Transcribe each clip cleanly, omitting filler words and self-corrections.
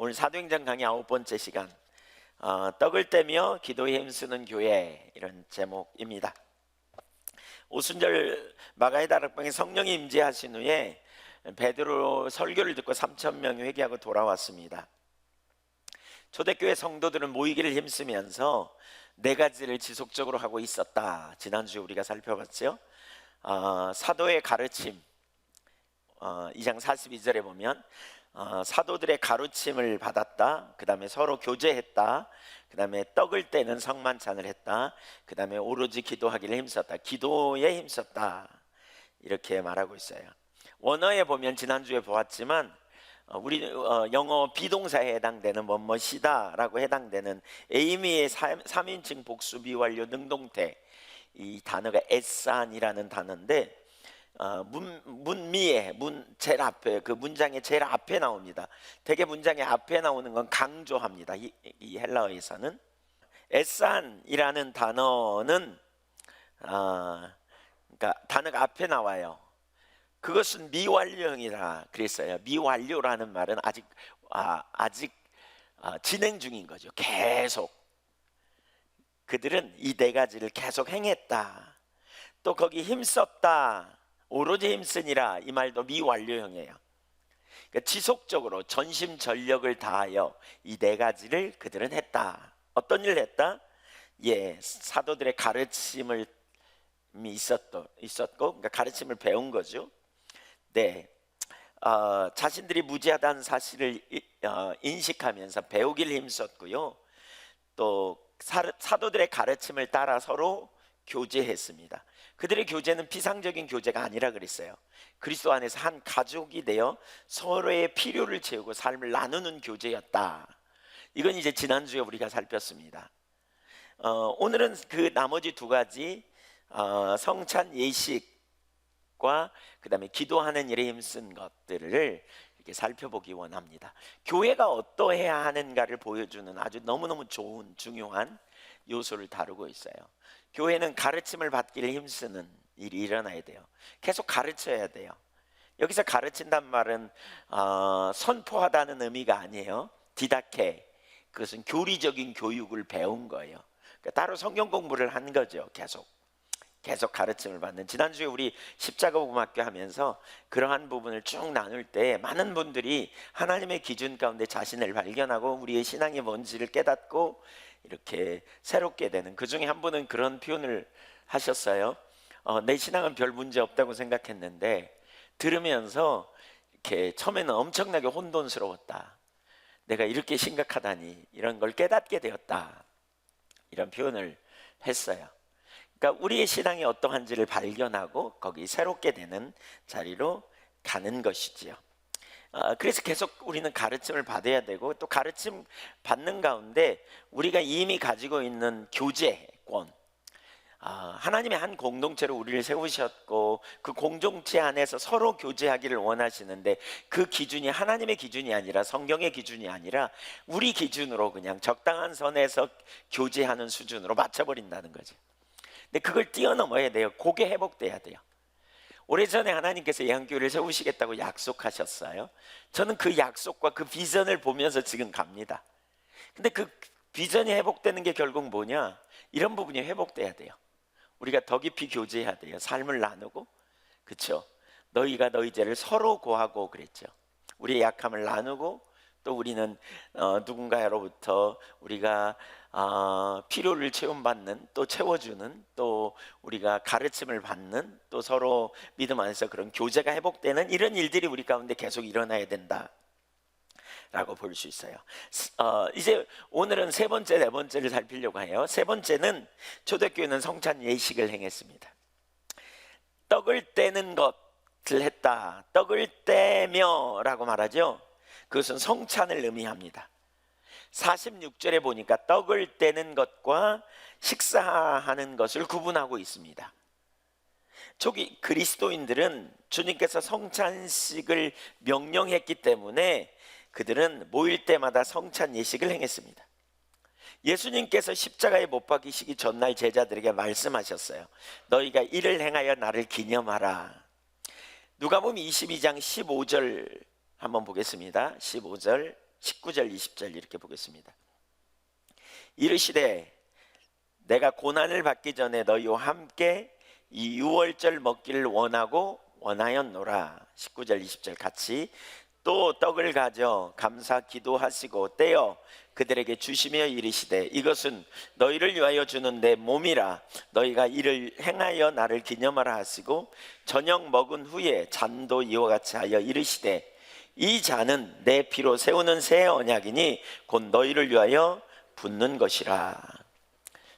오늘 사도행전 강의 9번째 시간, 떡을 떼며 기도에 힘쓰는 교회, 이런 제목입니다. 오순절 마가의 다락방에 성령이 임재하신 후에 베드로 설교를 듣고 3,000명이 회개하고 돌아왔습니다. 초대교회 성도들은 모이기를 힘쓰면서 네 가지를 지속적으로 하고 있었다. 지난주에 우리가 살펴봤죠. 사도의 가르침, 2장 42절에 보면 사도들의 가르침을 받았다. 그 다음에 서로 교제했다. 그 다음에 떡을 떼는 성만찬을 했다. 그 다음에 오로지 기도하기를 힘썼다. 기도에 힘썼다. 이렇게 말하고 있어요. 원어에 보면 지난주에 보았지만 우리 영어 비동사에 해당되는 뭐뭐시다 라고 해당되는 에이미의 3인칭 복수 비완료 능동태, 이 단어가 에산이라는 단어인데 문미에 제일 앞에, 그 문장의 제일 앞에 나옵니다. 대개 문장의 앞에 나오는 건 강조합니다. 이 헬라어에서는 에산이라는 단어는 그러니까 단어가 앞에 나와요. 그것은 미완료형이라 그랬어요. 미완료라는 말은 아직 진행 중인 거죠. 계속 그들은 이 네 가지를 계속 행했다. 또 거기 힘썼다, 오로지 힘쓰니라, 이 말도 미완료형이에요. 그러니까 지속적으로 전심전력을 다하여 이 네 가지를 그들은 했다. 어떤 일을 했다? 사도들의 가르침을 있었고, 그러니까 가르침을 배운 거죠. 자신들이 무지하다는 사실을 인식하면서 배우기를 힘썼고요. 또 사도들의 가르침을 따라 서로 교제했습니다. 그들의 교제는 피상적인 교제가 아니라 그랬어요. 그리스도 안에서 한 가족이 되어 서로의 필요를 채우고 삶을 나누는 교제였다. 이건 이제 지난주에 우리가 살폈습니다. 오늘은 그 나머지 두 가지, 성찬 예식과 그 다음에 기도하는 일에 힘쓴 것들을 이렇게 살펴보기 원합니다. 교회가 어떠해야 하는가를 보여주는 아주 너무너무 좋은 중요한 요소를 다루고 있어요. 교회는 가르침을 받기를 힘쓰는 일이 일어나야 돼요. 계속 가르쳐야 돼요. 여기서 가르친단 말은 선포하다는 의미가 아니에요. 디다케, 그것은 교리적인 교육을 배운 거예요. 그러니까 따로 성경 공부를 한 거죠. 계속 가르침을 받는. 지난주에 우리 십자가복음학교 하면서 그러한 부분을 쭉 나눌 때 많은 분들이 하나님의 기준 가운데 자신을 발견하고 우리의 신앙이 뭔지를 깨닫고 이렇게 새롭게 되는, 그 중에 한 분은 그런 표현을 하셨어요. 내 신앙은 별 문제 없다고 생각했는데 들으면서 이렇게 처음에는 엄청나게 혼돈스러웠다. 내가 이렇게 심각하다니, 이런 걸 깨닫게 되었다. 이런 표현을 했어요. 그러니까 우리의 신앙이 어떠한지를 발견하고 거기 새롭게 되는 자리로 가는 것이지요. 그래서 계속 우리는 가르침을 받아야 되고, 또 가르침 받는 가운데 우리가 이미 가지고 있는 교제권, 하나님의 한 공동체로 우리를 세우셨고 그 공동체 안에서 서로 교제하기를 원하시는데, 그 기준이 하나님의 기준이 아니라 성경의 기준이 아니라 우리 기준으로 그냥 적당한 선에서 교제하는 수준으로 맞춰버린다는 거죠. 근데 그걸 뛰어넘어야 돼요. 그게 회복돼야 돼요. 오래전에 하나님께서 예한교회를 세우시겠다고 약속하셨어요. 저는 그 약속과 그 비전을 보면서 지금 갑니다. 근데 그 비전이 회복되는 게 결국 뭐냐? 이런 부분이 회복돼야 돼요. 우리가 더 깊이 교제해야 돼요. 삶을 나누고, 그렇죠? 너희가 너희 죄를 서로 고하고 그랬죠. 우리의 약함을 나누고, 또 우리는 누군가로부터 우리가 필요를 채움받는, 또 채워주는, 또 우리가 가르침을 받는, 또 서로 믿음 안에서 그런 교제가 회복되는 이런 일들이 우리 가운데 계속 일어나야 된다 라고 볼 수 있어요. 이제 오늘은 세 번째, 네 번째를 살피려고 해요. 세 번째는 초대교회는 성찬 예식을 행했습니다. 떡을 떼는 것을 했다. 떡을 떼며 라고 말하죠. 그것은 성찬을 의미합니다. 46절에 보니까 떡을 떼는 것과 식사하는 것을 구분하고 있습니다. 초기 그리스도인들은 주님께서 성찬식을 명령했기 때문에 그들은 모일 때마다 성찬 예식을 행했습니다. 예수님께서 십자가에 못 박히시기 전날 제자들에게 말씀하셨어요. 너희가 이를 행하여 나를 기념하라. 누가복음 22장 15절 한번 보겠습니다. 15절 19절 20절 이렇게 보겠습니다. 이르시되 내가 고난을 받기 전에 너희와 함께 이 유월절 먹기를 원하였노라. 19절 20절 같이. 또 떡을 가져 감사 기도하시고 떼어 그들에게 주시며 이르시되 이것은 너희를 위하여 주는 내 몸이라. 너희가 이를 행하여 나를 기념하라 하시고 저녁 먹은 후에 잔도 이와 같이 하여 이르시되 이 잔은 내 피로 세우는 새 언약이니 곧 너희를 위하여 붓는 것이라.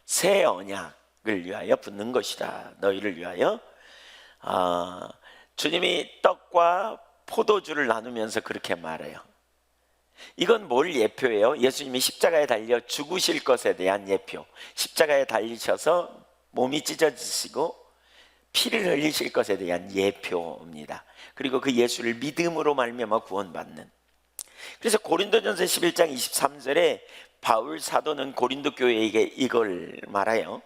새 언약을 위하여 붓는 것이라. 너희를 위하여. 주님이 떡과 포도주를 나누면서 그렇게 말해요. 이건 뭘 예표예요? 예수님이 십자가에 달려 죽으실 것에 대한 예표. 십자가에 달리셔서 몸이 찢어지시고 피를 흘리실 것에 대한 예표입니다. 그리고 그 예수를 믿음으로 말미암아 구원받는. 그래서 고린도전서 11장 23절에 바울 사도는 고린도 교회에게 이걸 말해요.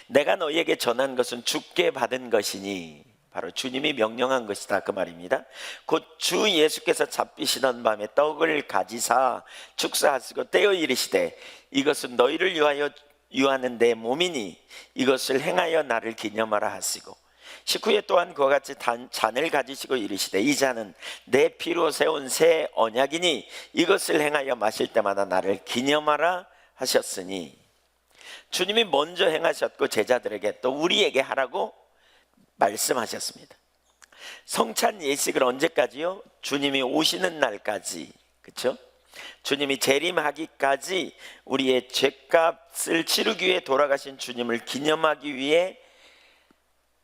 내가 너희에게 전한 것은 주께 받은 것이니, 바로 주님이 명령한 것이다 그 말입니다. 곧 주 예수께서 잡히시던 밤에 떡을 가지사 축사하시고 떼어 이르시되 이것은 너희를 위하여 유하는 내 몸이니 이것을 행하여 나를 기념하라 하시고 19회 또한 그와 같이 잔을 가지시고 이르시되 이 잔은 내 피로 세운 새 언약이니 이것을 행하여 마실 때마다 나를 기념하라 하셨으니. 주님이 먼저 행하셨고 제자들에게 또 우리에게 하라고 말씀하셨습니다. 성찬 예식을 언제까지요? 주님이 오시는 날까지. 그렇죠? 주님이 재림하기까지 우리의 죄값을 치르기 위해 돌아가신 주님을 기념하기 위해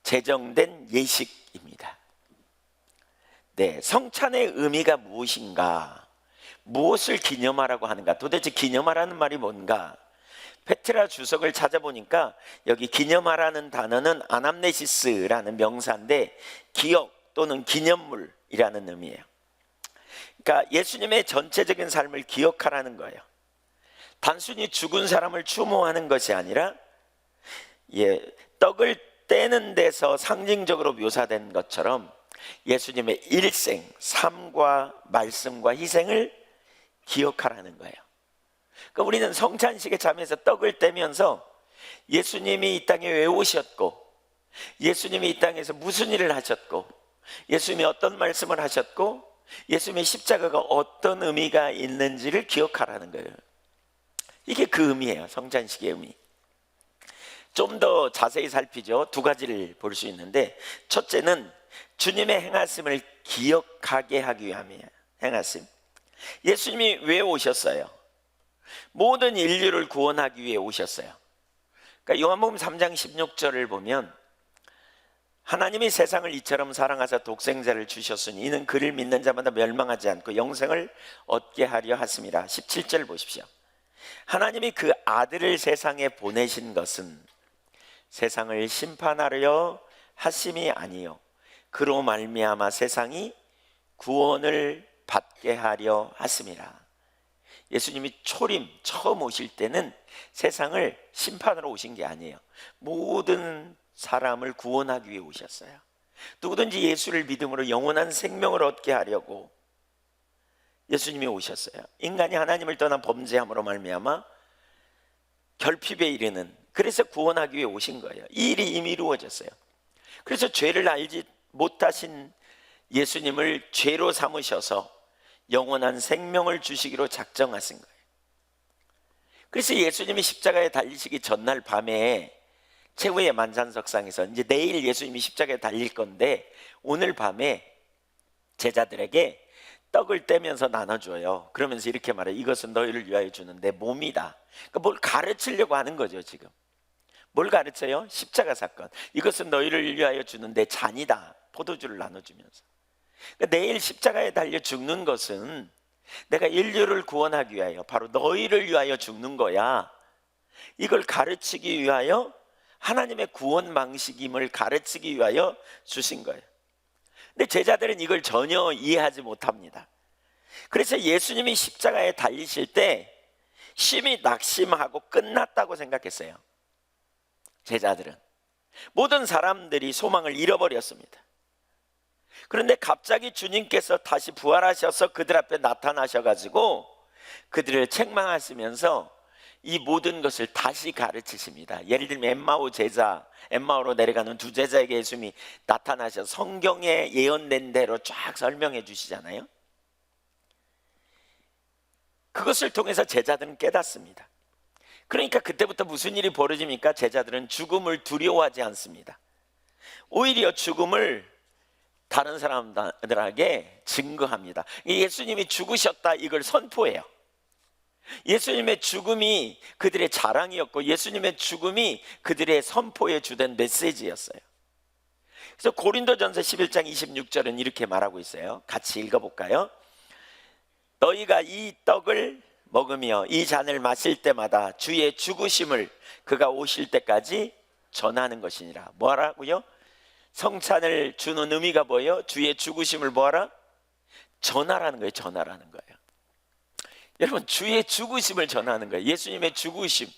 제정된 예식입니다. 네, 성찬의 의미가 무엇인가? 무엇을 기념하라고 하는가? 도대체 기념하라는 말이 뭔가? 페트라 주석을 찾아보니까 여기 기념하라는 단어는 아남네시스라는 명사인데 기억 또는 기념물이라는 의미예요. 그러니까 예수님의 전체적인 삶을 기억하라는 거예요. 단순히 죽은 사람을 추모하는 것이 아니라 떡을 떼는 데서 상징적으로 묘사된 것처럼 예수님의 일생, 삶과 말씀과 희생을 기억하라는 거예요. 그러니까 우리는 성찬식에 참여해서 떡을 떼면서 예수님이 이 땅에 왜 오셨고, 예수님이 이 땅에서 무슨 일을 하셨고, 예수님이 어떤 말씀을 하셨고, 예수님의 십자가가 어떤 의미가 있는지를 기억하라는 거예요. 이게 그 의미예요. 성찬식의 의미. 좀 더 자세히 살피죠. 두 가지를 볼 수 있는데, 첫째는 주님의 행하심을 기억하게 하기 위함이에요. 행하심. 예수님이 왜 오셨어요? 모든 인류를 구원하기 위해 오셨어요. 그러니까 요한복음 3장 16절을 보면 하나님이 세상을 이처럼 사랑하사 독생자를 주셨으니 이는 그를 믿는 자마다 멸망하지 않고 영생을 얻게 하려 하심이라. 17절 보십시오. 하나님이 그 아들을 세상에 보내신 것은 세상을 심판하려 하심이 아니요 그로 말미암아 세상이 구원을 받게 하려 하심이라. 예수님이 초림 처음 오실 때는 세상을 심판으로 오신 게 아니에요. 모든 사람을 구원하기 위해 오셨어요. 누구든지 예수를 믿음으로 영원한 생명을 얻게 하려고 예수님이 오셨어요. 인간이 하나님을 떠난 범죄함으로 말미암아 결핍에 이르는, 그래서 구원하기 위해 오신 거예요. 이 일이 이미 이루어졌어요. 그래서 죄를 알지 못하신 예수님을 죄로 삼으셔서 영원한 생명을 주시기로 작정하신 거예요. 그래서 예수님이 십자가에 달리시기 전날 밤에 최후의 만찬석상에서 이제 내일 예수님이 십자가에 달릴 건데 오늘 밤에 제자들에게 떡을 떼면서 나눠줘요. 그러면서 이렇게 말해요. 이것은 너희를 위하여 주는 내 몸이다. 그러니까 뭘 가르치려고 하는 거죠. 지금 뭘 가르쳐요? 십자가 사건. 이것은 너희를 위하여 주는 내 잔이다. 포도주를 나눠주면서. 그러니까 내일 십자가에 달려 죽는 것은 내가 인류를 구원하기 위하여, 바로 너희를 위하여 죽는 거야. 이걸 가르치기 위하여, 하나님의 구원 방식임을 가르치기 위하여 주신 거예요. 근데 제자들은 이걸 전혀 이해하지 못합니다. 그래서 예수님이 십자가에 달리실 때 심히 낙심하고 끝났다고 생각했어요. 제자들은. 모든 사람들이 소망을 잃어버렸습니다. 그런데 갑자기 주님께서 다시 부활하셔서 그들 앞에 나타나셔가지고 그들을 책망하시면서 이 모든 것을 다시 가르치십니다. 예를 들면 엠마오로 내려가는 두 제자에게 예수님이 나타나셔서 성경에 예언된 대로 쫙 설명해 주시잖아요. 그것을 통해서 제자들은 깨닫습니다. 그러니까 그때부터 무슨 일이 벌어집니까? 제자들은 죽음을 두려워하지 않습니다. 오히려 죽음을 다른 사람들에게 증거합니다. 예수님이 죽으셨다, 이걸 선포해요. 예수님의 죽음이 그들의 자랑이었고 예수님의 죽음이 그들의 선포에 주된 메시지였어요. 그래서 고린도전서 11장 26절은 이렇게 말하고 있어요. 같이 읽어볼까요? 너희가 이 떡을 먹으며 이 잔을 마실 때마다 주의 죽으심을 그가 오실 때까지 전하는 것이니라. 뭐라고요? 성찬을 주는 의미가 뭐예요? 주의 죽으심을 뭐하라? 전하라는 거예요. 전하라는 거예요. 여러분, 주의 죽으심을 전하는 거예요. 예수님의 죽으심,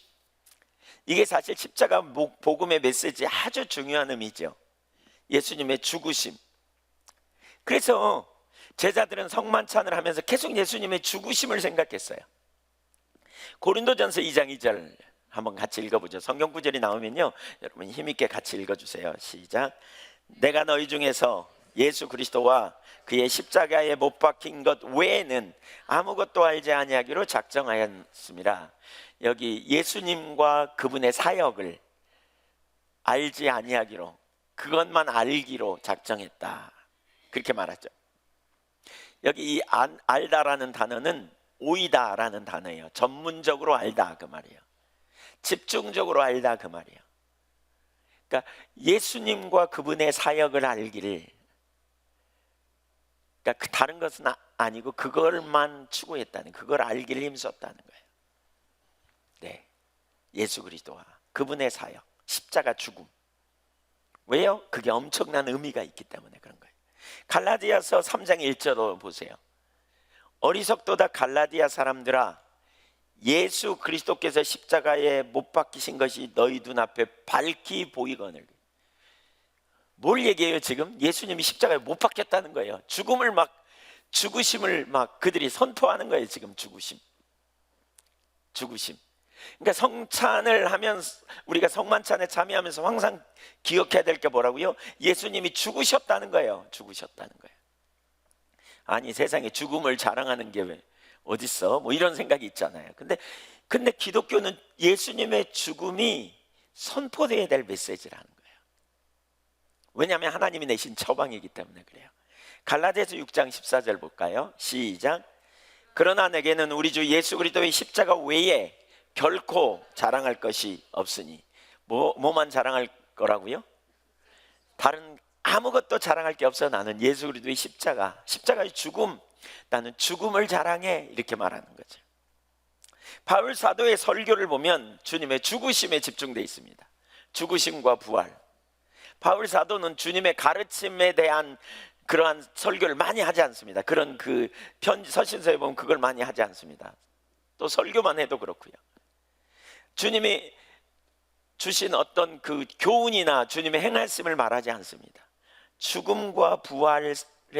이게 사실 십자가 복음의 메시지의 아주 중요한 의미죠. 예수님의 죽으심. 그래서 제자들은 성만찬을 하면서 계속 예수님의 죽으심을 생각했어요. 고린도전서 2장 2절 한번 같이 읽어보죠. 성경 구절이 나오면요, 여러분 힘있게 같이 읽어주세요. 시작. 내가 너희 중에서 예수 그리스도와 그의 십자가에 못 박힌 것 외에는 아무것도 알지 아니하기로 작정하였습니다. 여기 예수님과 그분의 사역을 알지 아니하기로, 그것만 알기로 작정했다, 그렇게 말하죠. 여기 이 알다라는 단어는 오이다라는 단어예요. 전문적으로 알다 그 말이에요. 집중적으로 알다 그 말이에요. 그러니까 예수님과 그분의 사역을 알기를, 그러니까 다른 것은 아니고 그걸만 추구했다는, 그걸 알기를 힘썼다는 거예요. 네, 예수 그리스도와 그분의 사역, 십자가 죽음. 왜요? 그게 엄청난 의미가 있기 때문에 그런 거예요. 갈라디아서 3장 1절로 보세요. 어리석도다 갈라디아 사람들아, 예수 그리스도께서 십자가에 못 박히신 것이 너희 눈앞에 밝히 보이거늘. 뭘 얘기해요 지금? 예수님이 십자가에 못 박혔다는 거예요. 죽으심을 막 그들이 선포하는 거예요 지금. 죽으심. 그러니까 성찬을 하면, 우리가 성만찬에 참여하면서 항상 기억해야 될 게 뭐라고요? 예수님이 죽으셨다는 거예요. 죽으셨다는 거예요. 아니, 세상에 죽음을 자랑하는 게 왜 어딨어? 뭐 이런 생각이 있잖아요. 근데 기독교는 예수님의 죽음이 선포되어야 될 메시지라는 거예요. 왜냐하면 하나님이 내신 처방이기 때문에 그래요. 갈라디아서 6장 14절 볼까요? 시작. 그러나 내게는 우리 주 예수 그리스도의 십자가 외에 결코 자랑할 것이 없으니. 뭐만 자랑할 거라고요? 다른 아무것도 자랑할 게 없어. 나는 예수 그리스도의 십자가의 죽음, 나는 죽음을 자랑해, 이렇게 말하는 거죠. 바울 사도의 설교를 보면 주님의 죽으심에 집중되어 있습니다. 죽으심과 부활. 바울 사도는 주님의 가르침에 대한 그러한 설교를 많이 하지 않습니다. 그런 그 편지 서신서에 보면 그걸 많이 하지 않습니다. 또 설교만 해도 그렇고요. 주님이 주신 어떤 그 교훈이나 주님의 행하심을 말하지 않습니다. 죽음과 부활에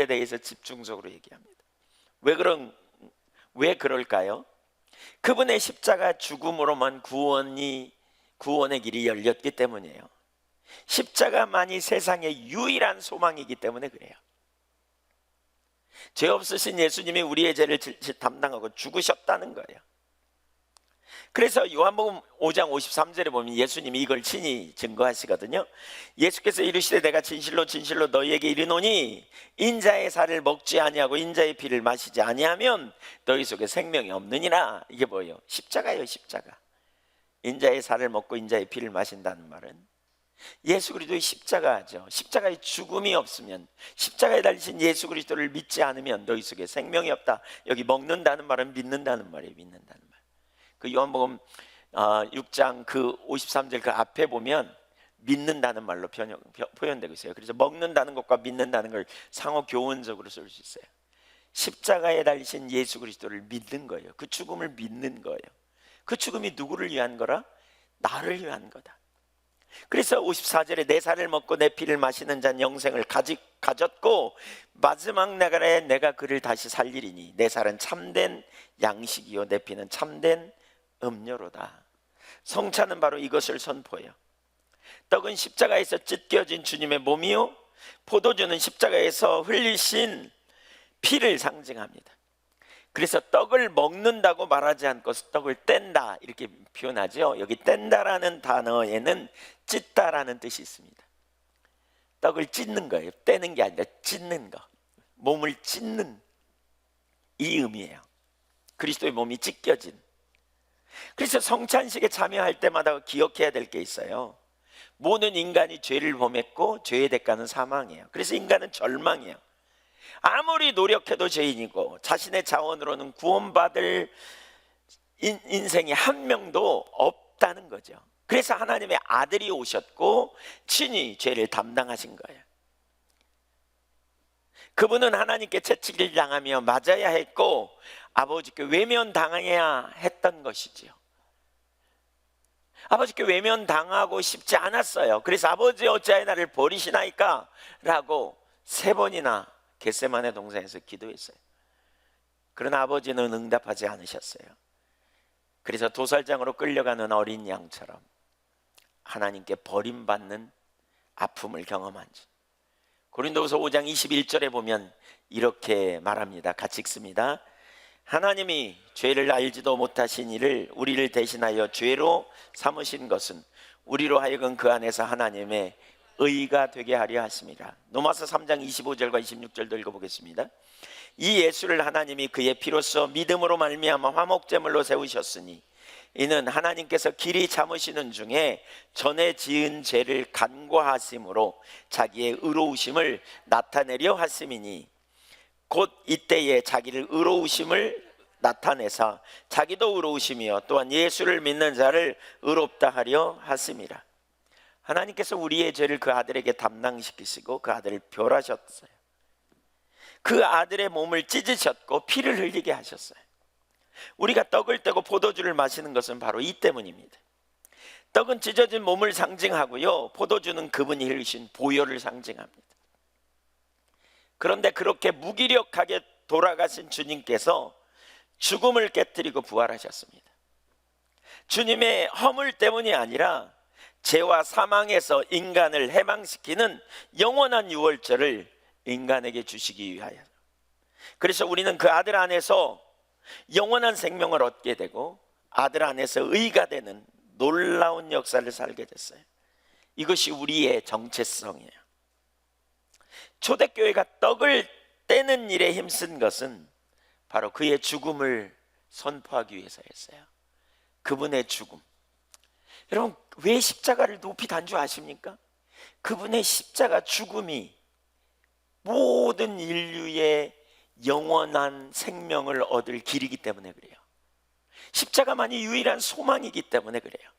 대해서 집중적으로 얘기합니다. 왜 그럴까요? 그분의 십자가 죽음으로만 구원의 길이 열렸기 때문이에요. 십자가만이 세상의 유일한 소망이기 때문에 그래요. 죄 없으신 예수님이 우리의 죄를 담당하고 죽으셨다는 거예요. 그래서 요한복음 5장 53절에 보면 예수님이 이걸 친히 증거하시거든요. 예수께서 이르시되 내가 진실로 진실로 너희에게 이르노니 인자의 살을 먹지 아니하고 인자의 피를 마시지 아니하면 너희 속에 생명이 없느니라. 이게 뭐예요? 십자가예요. 십자가. 인자의 살을 먹고 인자의 피를 마신다는 말은 예수 그리스도의 십자가죠. 십자가의 죽음이 없으면, 십자가에 달리신 예수 그리스도를 믿지 않으면 너희 속에 생명이 없다. 여기 먹는다는 말은 믿는다는 말이에요. 믿는다는 말. 그 요한복음 6장 그 53절 그 앞에 보면 믿는다는 말로 표현되고 있어요. 그래서 먹는다는 것과 믿는다는 걸 상호 교훈적으로 쓸 수 있어요. 십자가에 달리신 예수 그리스도를 믿는 거예요. 그 죽음을 믿는 거예요. 그 죽음이 누구를 위한 거라? 나를 위한 거다. 그래서 54절에 내 살을 먹고 내 피를 마시는 자는 영생을 가졌고 마지막 날에 내가 그를 다시 살리리니 내 살은 참된 양식이요 내 피는 참된 음료로다. 성찬은 바로 이것을 선포해요. 떡은 십자가에서 찢겨진 주님의 몸이요 포도주는 십자가에서 흘리신 피를 상징합니다. 그래서 떡을 먹는다고 말하지 않고 떡을 뗀다 이렇게 표현하죠. 여기 뗀다라는 단어에는 찢다라는 뜻이 있습니다. 떡을 찢는 거예요. 떼는 게 아니라 찢는 거, 몸을 찢는 이 의미예요. 그리스도의 몸이 찢겨진. 그래서 성찬식에 참여할 때마다 기억해야 될 게 있어요. 모든 인간이 죄를 범했고 죄의 대가는 사망이에요. 그래서 인간은 절망이에요. 아무리 노력해도 죄인이고 자신의 자원으로는 구원받을 인생이 한 명도 없다는 거죠. 그래서 하나님의 아들이 오셨고 친히 죄를 담당하신 거예요. 그분은 하나님께 채찍을 당하며 맞아야 했고 아버지께 외면당해야 했던 것이지요. 아버지께 외면당하고 싶지 않았어요. 그래서 아버지 어찌하여 나를 버리시나이까? 라고 3번이나 겟세마네 동산에서 기도했어요. 그러나 아버지는 응답하지 않으셨어요. 그래서 도살장으로 끌려가는 어린 양처럼 하나님께 버림받는 아픔을 경험한지. 고린도후서 5장 21절에 보면 이렇게 말합니다. 같이 읽습니다. 하나님이 죄를 알지도 못하신 이를 우리를 대신하여 죄로 삼으신 것은 우리로 하여금 그 안에서 하나님의 의가 되게 하려 하심이라. 로마서 3장 25절과 26절도 읽어보겠습니다. 이 예수를 하나님이 그의 피로써 믿음으로 말미암아 화목제물로 세우셨으니 이는 하나님께서 길이 참으시는 중에 전에 지은 죄를 간과하심으로 자기의 의로우심을 나타내려 하심이니 곧 이때에 자기를 의로우심을 나타내사 자기도 의로우심이요 또한 예수를 믿는 자를 의롭다 하려 하심이라. 하나님께서 우리의 죄를 그 아들에게 담당시키시고 그 아들을 별하셨어요. 그 아들의 몸을 찢으셨고 피를 흘리게 하셨어요. 우리가 떡을 떼고 포도주를 마시는 것은 바로 이 때문입니다. 떡은 찢어진 몸을 상징하고요 포도주는 그분이 흘리신 보혈을 상징합니다. 그런데 그렇게 무기력하게 돌아가신 주님께서 죽음을 깨뜨리고 부활하셨습니다. 주님의 허물 때문이 아니라 죄와 사망에서 인간을 해방시키는 영원한 유월절을 인간에게 주시기 위하여. 그래서 우리는 그 아들 안에서 영원한 생명을 얻게 되고 아들 안에서 의가 되는 놀라운 역사를 살게 됐어요. 이것이 우리의 정체성이에요. 초대교회가 떡을 떼는 일에 힘쓴 것은 바로 그의 죽음을 선포하기 위해서였어요. 그분의 죽음. 여러분 왜 십자가를 높이 단 줄 아십니까? 그분의 십자가 죽음이 모든 인류의 영원한 생명을 얻을 길이기 때문에 그래요. 십자가만이 유일한 소망이기 때문에 그래요.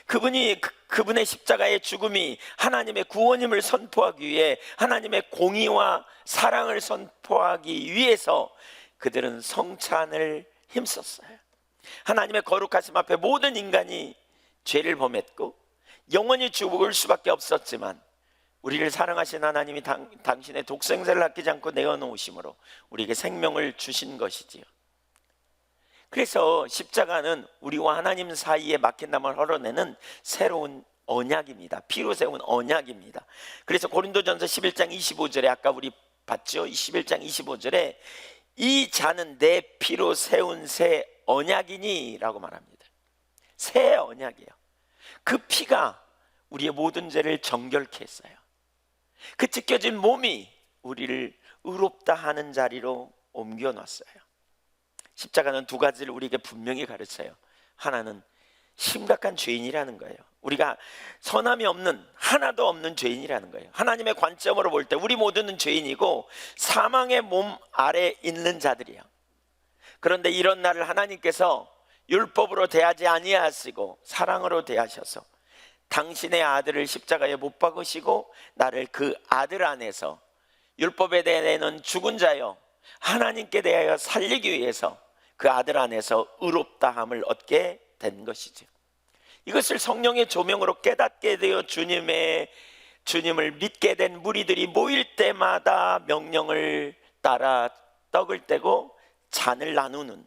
그분의 십자가의 죽음이 하나님의 구원임을 선포하기 위해 하나님의 공의와 사랑을 선포하기 위해서 그들은 성찬을 힘썼어요. 하나님의 거룩하심 앞에 모든 인간이 죄를 범했고 영원히 죽을 수밖에 없었지만 우리를 사랑하신 하나님이 당신의 독생자를 아끼지 않고 내어놓으심으로 우리에게 생명을 주신 것이지요. 그래서 십자가는 우리와 하나님 사이에 막힌 담을 헐어내는 새로운 언약입니다. 피로 세운 언약입니다. 그래서 고린도전서 11장 25절에 아까 우리 봤죠? 11장 25절에 이 잔은 내 피로 세운 새 언약이니 라고 말합니다. 새 언약이에요. 그 피가 우리의 모든 죄를 정결케 했어요. 그 찢겨진 몸이 우리를 의롭다 하는 자리로 옮겨놨어요. 십자가는 두 가지를 우리에게 분명히 가르쳐요. 하나는 심각한 죄인이라는 거예요. 우리가 선함이 없는, 하나도 없는 죄인이라는 거예요. 하나님의 관점으로 볼 때 우리 모두는 죄인이고 사망의 몸 아래 있는 자들이에요. 그런데 이런 나를 하나님께서 율법으로 대하지 아니하시고 사랑으로 대하셔서 당신의 아들을 십자가에 못 박으시고 나를 그 아들 안에서 율법에 대해는 죽은 자여 하나님께 대하여 살리기 위해서 그 아들 안에서 의롭다함을 얻게 된 것이죠. 이것을 성령의 조명으로 깨닫게 되어 주님을 믿게 된 무리들이 모일 때마다 명령을 따라 떡을 떼고 잔을 나누는,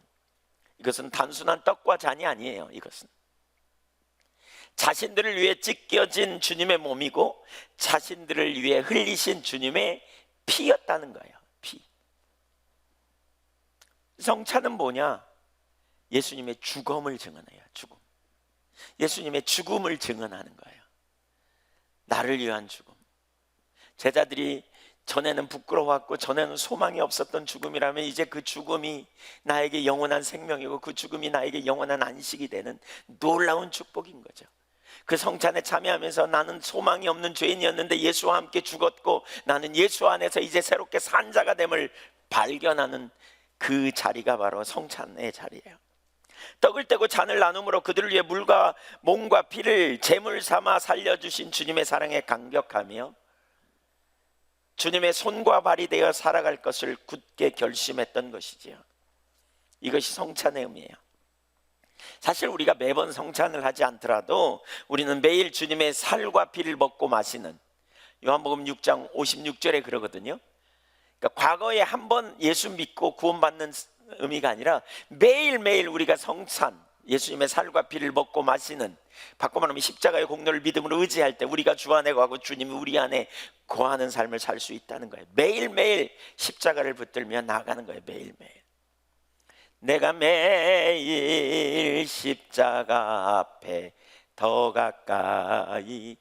이것은 단순한 떡과 잔이 아니에요. 이것은 자신들을 위해 찢겨진 주님의 몸이고 자신들을 위해 흘리신 주님의 피였다는 거예요. 피. 성찬은 뭐냐? 예수님의 죽음을 증언해요. 죽음. 예수님의 죽음을 증언하는 거예요. 나를 위한 죽음. 제자들이 전에는 부끄러워했고 전에는 소망이 없었던 죽음이라면 이제 그 죽음이 나에게 영원한 생명이고 그 죽음이 나에게 영원한 안식이 되는 놀라운 축복인 거죠. 그 성찬에 참여하면서 나는 소망이 없는 죄인이었는데 예수와 함께 죽었고 나는 예수 안에서 이제 새롭게 산 자가 됨을 발견하는 그 자리가 바로 성찬의 자리예요. 떡을 떼고 잔을 나눔으로 그들을 위해 물과 몸과 피를 제물 삼아 살려주신 주님의 사랑에 감격하며 주님의 손과 발이 되어 살아갈 것을 굳게 결심했던 것이지요. 이것이 성찬의 의미예요. 사실 우리가 매번 성찬을 하지 않더라도 우리는 매일 주님의 살과 피를 먹고 마시는, 요한복음 6장 56절에 그러거든요. 그러니까 과거에 한 번 예수 믿고 구원받는 의미가 아니라 매일매일 우리가 성찬, 예수님의 살과 피를 먹고 마시는, 바꿔 말하면 십자가의 공로를 믿음으로 의지할 때 우리가 주 안에 거하고 주님이 우리 안에 거하는 삶을 살 수 있다는 거예요. 매일매일 십자가를 붙들며 나아가는 거예요. 매일매일. 내가 매일 십자가 앞에 더 가까이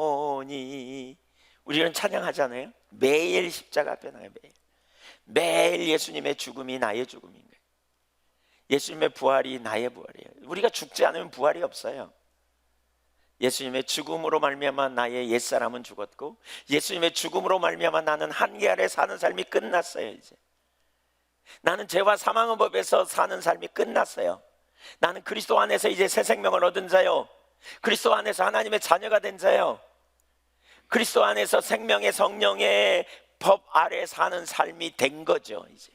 가오니, 우리는 찬양하잖아요. 매일 십자가 앞에 나가요. 매일 예수님의 죽음이 나의 죽음인 거예요. 예수님의 부활이 나의 부활이에요. 우리가 죽지 않으면 부활이 없어요. 예수님의 죽음으로 말미암아 나의 옛사람은 죽었고 예수님의 죽음으로 말미암아 나는 한계 아래 사는 삶이 끝났어요. 이제 나는 죄와 사망의 법에서 사는 삶이 끝났어요. 나는 그리스도 안에서 이제 새 생명을 얻은 자요, 그리스도 안에서 하나님의 자녀가 된 자요, 그리스도 안에서 생명의 성령의 법 아래 사는 삶이 된 거죠. 이제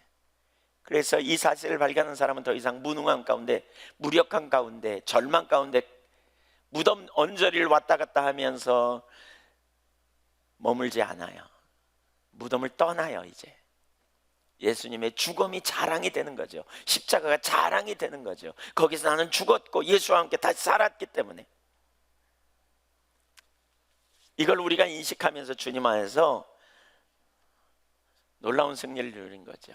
그래서 이 사실을 발견하는 사람은 더 이상 무능한 가운데, 무력한 가운데, 절망 가운데 무덤 언저리를 왔다 갔다 하면서 머물지 않아요. 무덤을 떠나요. 이제 예수님의 죽음이 자랑이 되는 거죠. 십자가가 자랑이 되는 거죠. 거기서 나는 죽었고 예수와 함께 다시 살았기 때문에. 이걸 우리가 인식하면서 주님 안에서 놀라운 승리를 누린 거죠.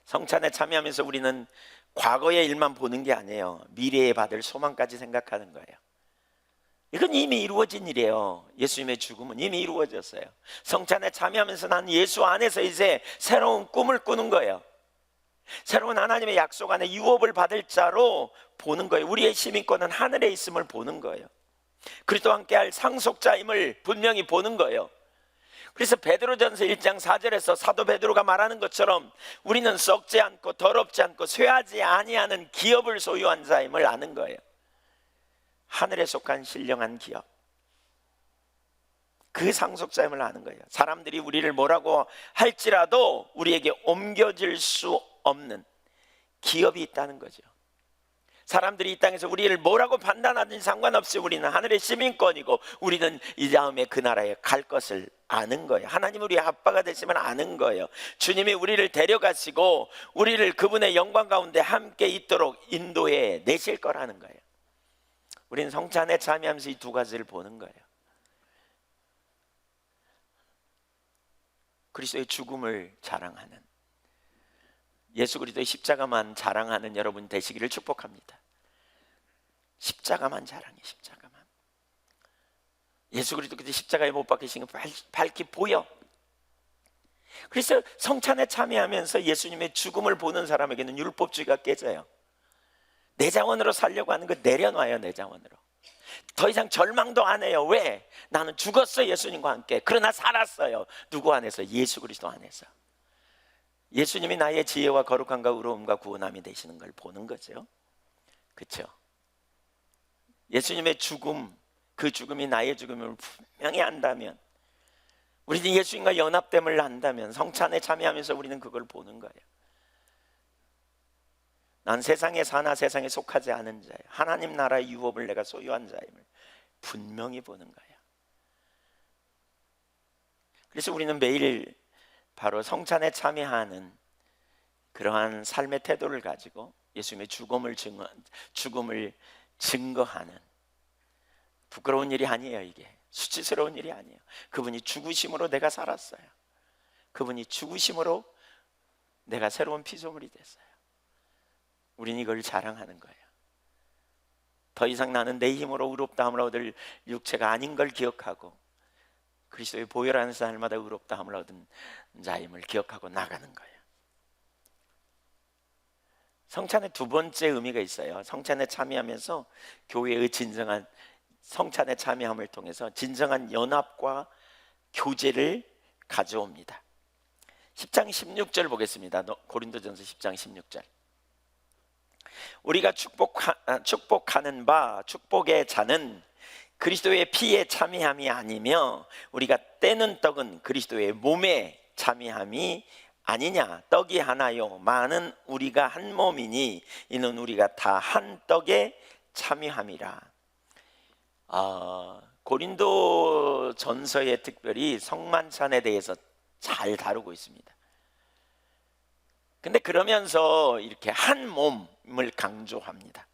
성찬에 참여하면서 우리는 과거의 일만 보는 게 아니에요. 미래에 받을 소망까지 생각하는 거예요. 이건 이미 이루어진 일이에요. 예수님의 죽음은 이미 이루어졌어요. 성찬에 참여하면서 나는 예수 안에서 이제 새로운 꿈을 꾸는 거예요. 새로운 하나님의 약속 안에 유업을 받을 자로 보는 거예요. 우리의 시민권은 하늘에 있음을 보는 거예요. 그리스도와 함께 할 상속자임을 분명히 보는 거예요. 그래서 베드로전서 1장 4절에서 사도 베드로가 말하는 것처럼 우리는 썩지 않고 더럽지 않고 쇠하지 아니하는 기업을 소유한 자임을 아는 거예요. 하늘에 속한 신령한 기업, 그 상속자임을 아는 거예요. 사람들이 우리를 뭐라고 할지라도 우리에게 옮겨질 수 없는 기업이 있다는 거죠. 사람들이 이 땅에서 우리를 뭐라고 판단하든지 상관없이 우리는 하늘의 시민권이고 우리는 이 다음에 그 나라에 갈 것을 아는 거예요. 하나님 우리의 아빠가 되시면 아는 거예요. 주님이 우리를 데려가시고 우리를 그분의 영광 가운데 함께 있도록 인도해 내실 거라는 거예요. 우리는 성찬에 참여하면서 이 두 가지를 보는 거예요. 그리스도의 죽음을 자랑하는, 예수 그리스도의 십자가만 자랑하는 여러분 되시기를 축복합니다. 십자가만 자랑해. 십자가만. 예수 그리스도께서 십자가에 못 박히신 거 밝히 보여. 그래서 성찬에 참여하면서 예수님의 죽음을 보는 사람에게는 율법주의가 깨져요. 내 자원으로 살려고 하는 거 내려놔요. 내 자원으로. 더 이상 절망도 안 해요. 왜? 나는 죽었어요. 예수님과 함께. 그러나 살았어요. 누구 안에서? 예수 그리스도 안에서. 예수님이 나의 지혜와 거룩함과 의로움과 구원함이 되시는 걸 보는 거죠. 그렇죠? 예수님의 죽음, 그 죽음이 나의 죽음을 분명히 안다면, 우리는 예수님과 연합됨을 안다면 성찬에 참여하면서 우리는 그걸 보는 거예요. 난 세상에 사나 세상에 속하지 않은 자야. 하나님 나라의 유업을 내가 소유한 자임을 분명히 보는 거야. 그래서 우리는 매일 바로 성찬에 참여하는 그러한 삶의 태도를 가지고 예수님의 죽음을 증거하는, 부끄러운 일이 아니에요. 이게 수치스러운 일이 아니에요. 그분이 죽으심으로 내가 살았어요. 그분이 죽으심으로 내가 새로운 피조물이 됐어요. 우리는 이걸 자랑하는 거예요. 더 이상 나는 내 힘으로 의롭다함을 얻을 육체가 아닌 걸 기억하고 그리스도의 보혈 안에서 날마다 의롭다함을 얻은 자임을 기억하고 나가는 거예요. 성찬의 두 번째 의미가 있어요. 성찬에 참여하면서 교회의 진정한 성찬에 참여함을 통해서 진정한 연합과 교제를 가져옵니다. 10장 16절 보겠습니다. 고린도전서 10장 16절. 우리가 축복하는 바 축복의 잔은 그리스도의 피에 참여함이 아니며 우리가 떼는 떡은 그리스도의 몸에 참여함이 아니냐. 떡이 하나요 많은 우리가 한 몸이니 이는 우리가 다 한 떡에 참여함이라. 고린도 전서에 특별히 성만찬에 대해서 잘 다루고 있습니다. 근데 그러면서 이렇게 한 몸을 강조합니다.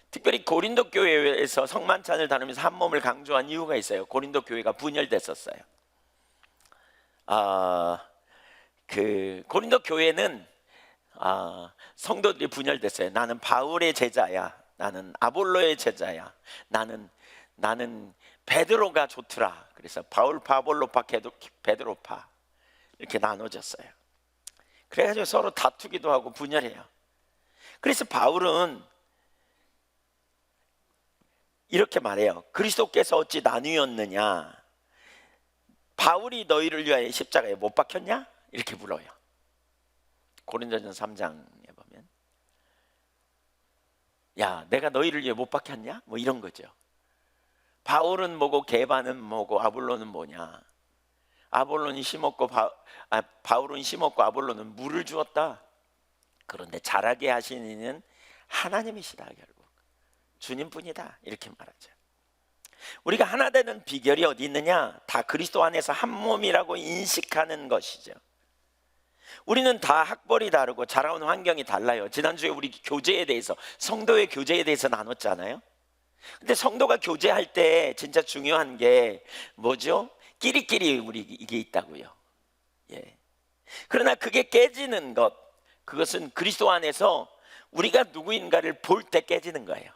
특별히 고린도 교회에서 성만찬을 다루면서 한 몸을 강조한 이유가 있어요. 고린도 교회가 분열됐었어요. 고린도 교회는 성도들이 분열됐어요. 나는 바울의 제자야, 나는 아볼로의 제자야, 나는 베드로가 좋더라. 그래서 바울파, 아볼로파, 베드로파 이렇게 나눠졌어요. 그래가지고 서로 다투기도 하고 분열해요. 그래서 바울은 이렇게 말해요. 그리스도께서 어찌 나뉘었느냐? 바울이 너희를 위하여 십자가에 못 박혔냐? 이렇게 물어요. 고린도전서 3장에 보면, 야, 내가 너희를 위해 못 박혔냐? 뭐 이런 거죠. 바울은 뭐고 게바는 뭐고 아볼로는 뭐냐? 아볼로는 심었고 바울은 심었고 아볼로는 물을 주었다. 그런데 자라게 하시는 이는 하나님이시다. 결국 주님뿐이다. 이렇게 말하죠. 우리가 하나 되는 비결이 어디 있느냐? 다 그리스도 안에서 한 몸이라고 인식하는 것이죠. 우리는 다 학벌이 다르고 자라온 환경이 달라요. 지난주에 우리 교제에 대해서, 성도의 교제에 대해서 나눴잖아요. 근데 성도가 교제할 때 진짜 중요한 게 뭐죠? 끼리끼리 우리 이게 있다고요. 예. 그러나 그게 깨지는 것, 그것은 그리스도 안에서 우리가 누구인가를 볼 때 깨지는 거예요.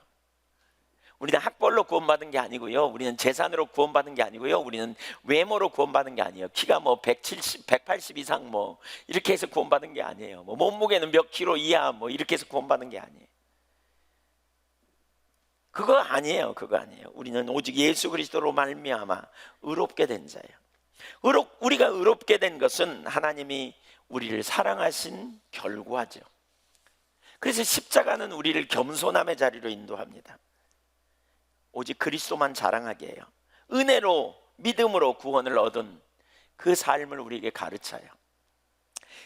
우리는 학벌로 구원받은 게 아니고요, 우리는 재산으로 구원받은 게 아니고요, 우리는 외모로 구원받은 게 아니에요. 키가 뭐 170, 180 이상 뭐 이렇게 해서 구원받은 게 아니에요. 뭐 몸무게는 몇 킬로 이하 뭐 이렇게 해서 구원받은 게 아니에요. 그거 아니에요. 그거 아니에요. 우리는 오직 예수 그리스도로 말미암아 의롭게 된 자예요. 우리가 의롭게 된 것은 하나님이 우리를 사랑하신 결과죠. 그래서 십자가는 우리를 겸손함의 자리로 인도합니다. 오직 그리스도만 자랑하게 해요. 은혜로, 믿음으로 구원을 얻은 그 삶을 우리에게 가르쳐요.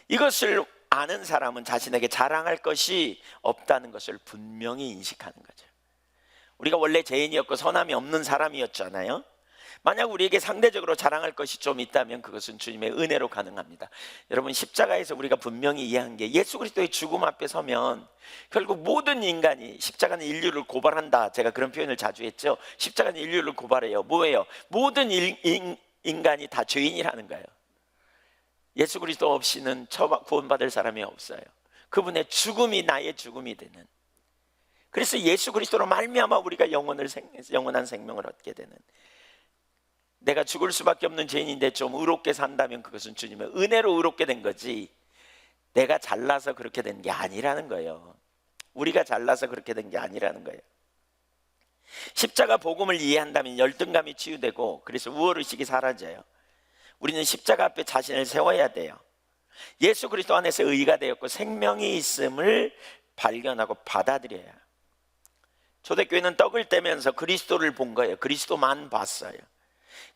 이것을 아는 사람은 자신에게 자랑할 것이 없다는 것을 분명히 인식하는 거죠. 우리가 원래 죄인이었고 선함이 없는 사람이었잖아요. 만약 우리에게 상대적으로 자랑할 것이 좀 있다면 그것은 주님의 은혜로 가능합니다. 여러분, 십자가에서 우리가 분명히 이해한 게, 예수 그리스도의 죽음 앞에 서면 결국 모든 인간이, 십자가는 인류를 고발한다, 제가 그런 표현을 자주 했죠. 십자가는 인류를 고발해요. 뭐예요? 모든 인간이 다 죄인이라는 거예요. 예수 그리스도 없이는 구원받을 사람이 없어요. 그분의 죽음이 나의 죽음이 되는, 그래서 예수 그리스도로 말미암아 우리가 영원한 생명을 얻게 되는, 내가 죽을 수밖에 없는 죄인인데 좀 의롭게 산다면 그것은 주님의 은혜로 의롭게 된 거지, 내가 잘나서 그렇게 된 게 아니라는 거예요. 우리가 잘나서 그렇게 된 게 아니라는 거예요. 십자가 복음을 이해한다면 열등감이 치유되고, 그래서 우월의식이 사라져요. 우리는 십자가 앞에 자신을 세워야 돼요. 예수 그리스도 안에서 의가 되었고 생명이 있음을 발견하고 받아들여야. 초대교회는 떡을 떼면서 그리스도를 본 거예요. 그리스도만 봤어요.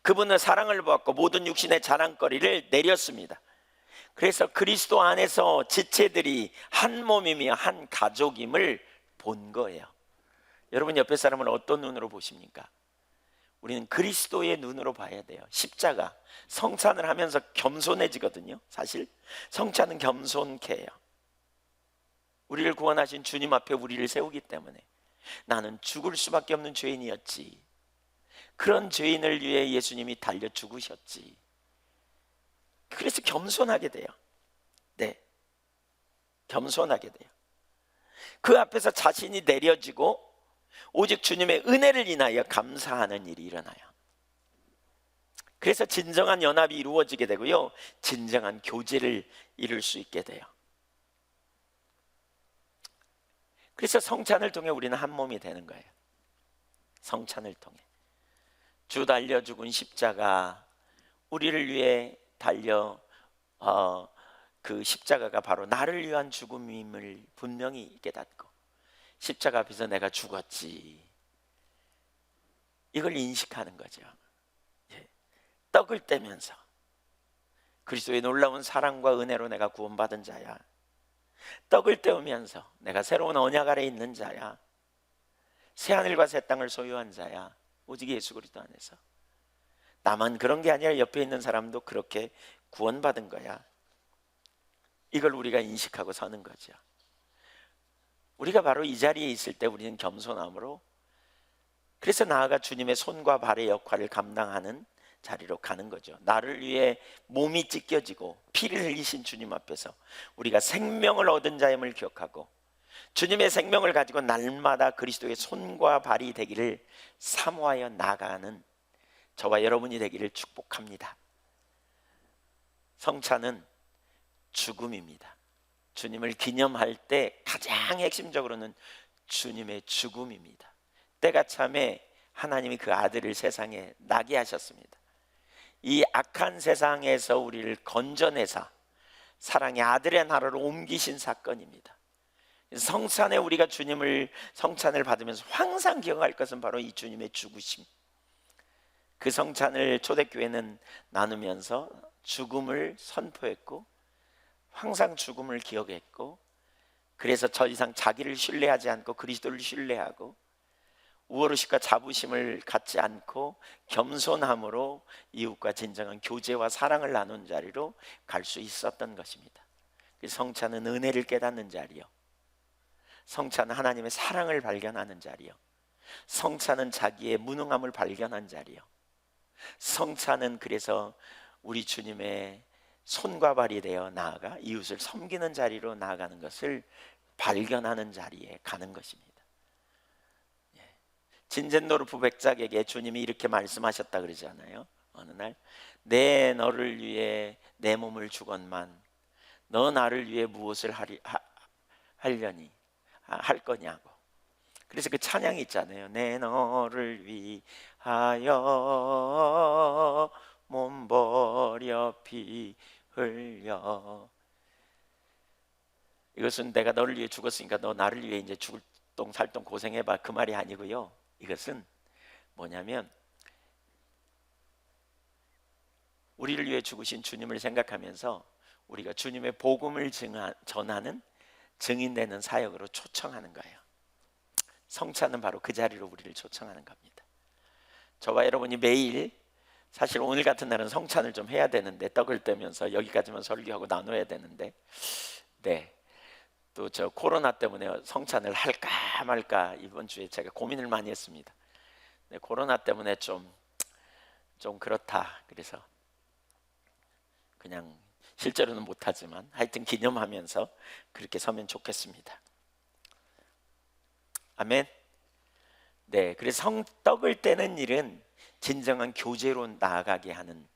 그분은 사랑을 받고 모든 육신의 자랑거리를 내렸습니다. 그래서 그리스도 안에서 지체들이 한 몸이며 한 가족임을 본 거예요. 여러분 옆에 사람을 어떤 눈으로 보십니까? 우리는 그리스도의 눈으로 봐야 돼요. 십자가, 성찬을 하면서 겸손해지거든요. 사실 성찬은 겸손케 해요. 우리를 구원하신 주님 앞에 우리를 세우기 때문에 나는 죽을 수밖에 없는 죄인이었지. 그런 죄인을 위해 예수님이 달려 죽으셨지. 그래서 겸손하게 돼요. 네, 겸손하게 돼요. 그 앞에서 자신이 내려지고 오직 주님의 은혜를 인하여 감사하는 일이 일어나요. 그래서 진정한 연합이 이루어지게 되고요, 진정한 교제를 이룰 수 있게 돼요. 그래서 성찬을 통해 우리는 한 몸이 되는 거예요. 성찬을 통해 주 달려 죽은 십자가, 우리를 위해 달려 그 십자가가 바로 나를 위한 죽음임을 분명히 깨닫고, 십자가 앞에서 내가 죽었지, 이걸 인식하는 거죠. 예. 떡을 떼면서 그리스도의 놀라운 사랑과 은혜로 내가 구원받은 자야. 떡을 떼우면서 내가 새로운 언약 아래 있는 자야. 새하늘과 새 땅을 소유한 자야. 오직 예수 그리스도 안에서. 나만 그런 게 아니라 옆에 있는 사람도 그렇게 구원받은 거야. 이걸 우리가 인식하고 서는 거죠. 우리가 바로 이 자리에 있을 때 우리는 겸손함으로, 그래서 나아가 주님의 손과 발의 역할을 감당하는 자리로 가는 거죠. 나를 위해 몸이 찢겨지고 피를 흘리신 주님 앞에서 우리가 생명을 얻은 자임을 기억하고, 주님의 생명을 가지고 날마다 그리스도의 손과 발이 되기를 사모하여 나아가는 저와 여러분이 되기를 축복합니다. 성찬은 죽음입니다. 주님을 기념할 때 가장 핵심적으로는 주님의 죽음입니다. 때가 참에 하나님이 그 아들을 세상에 나게 하셨습니다. 이 악한 세상에서 우리를 건져내사 사랑의 아들의 나라로 옮기신 사건입니다. 성찬에 우리가 주님을, 성찬을 받으면서 항상 기억할 것은 바로 이 주님의 죽으심. 그 성찬을 초대교회는 나누면서 죽음을 선포했고 항상 죽음을 기억했고, 그래서 더 이상 자기를 신뢰하지 않고 그리스도를 신뢰하고 우월의식과 자부심을 갖지 않고 겸손함으로 이웃과 진정한 교제와 사랑을 나눈 자리로 갈 수 있었던 것입니다. 성찬은 은혜를 깨닫는 자리요, 성찬은 하나님의 사랑을 발견하는 자리요, 성찬은 자기의 무능함을 발견한 자리요, 성찬은 그래서 우리 주님의 손과 발이 되어 나아가 이웃을 섬기는 자리로 나아가는 것을 발견하는 자리에 가는 것입니다. 진젠노르프 백작에게 주님이 이렇게 말씀하셨다 그러잖아요. 어느 날, 내 너를 위해 내 몸을 주건만 너 나를 위해 무엇을 하려니 할 거냐고. 그래서 그 찬양이 있잖아요. 내 너를 위하여 몸 버려 피 흘려. 이것은 내가 너를 위해 죽었으니까 너 나를 위해 이제 죽을 똥 살똥 고생해봐, 그 말이 아니고요. 이것은 뭐냐면 우리를 위해 죽으신 주님을 생각하면서 우리가 주님의 복음을 전하는 증인되는 사역으로 초청하는 거예요. 성찬은 바로 그 자리로 우리를 초청하는 겁니다. 저와 여러분이 매일, 사실 오늘 같은 날은 성찬을 좀 해야 되는데, 떡을 떼면서 여기까지만 설교하고 나눠야 되는데, 네, 또 저 코로나 때문에 성찬을 할까 말까 이번 주에 제가 고민을 많이 했습니다. 네, 코로나 때문에 좀 그렇다. 그래서 그냥 실제로는 못하지만 하여튼 기념하면서 그렇게 서면 좋겠습니다. 아멘. 네, 그래서 떡을 떼는 일은 진정한 교제로 나아가게 하는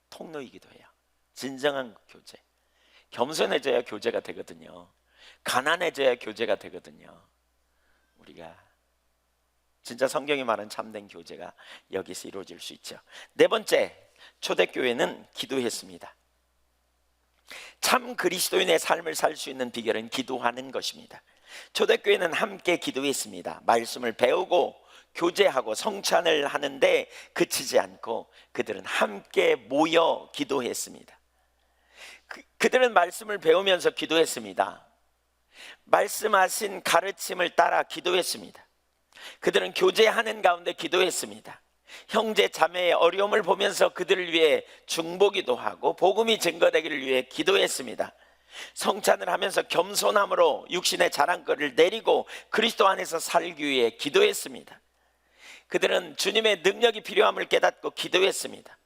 통로이기도 해요. 진정한 교제. 겸손해져야 교제가 되거든요. 가난해져야 교제가 되거든요. 우리가 진짜 성경이 말하는 참된 교제가 여기서 이루어질 수 있죠. 네 번째, 초대교회는 기도했습니다. 참 그리스도인의 삶을 살 수 있는 비결은 기도하는 것입니다. 초대교회는 함께 기도했습니다. 말씀을 배우고 교제하고 성찬을 하는데 그치지 않고 그들은 함께 모여 기도했습니다. 그들은 말씀을 배우면서 기도했습니다. 말씀하신 가르침을 따라 기도했습니다. 그들은 교제하는 가운데 기도했습니다. 형제 자매의 어려움을 보면서 그들을 위해 중보기도 하고 복음이 증거되기를 위해 기도했습니다. 성찬을 하면서 겸손함으로 육신의 자랑거리를 내리고 그리스도 안에서 살기 위해 기도했습니다. 그들은 주님의 능력이 필요함을 깨닫고 기도했습니다.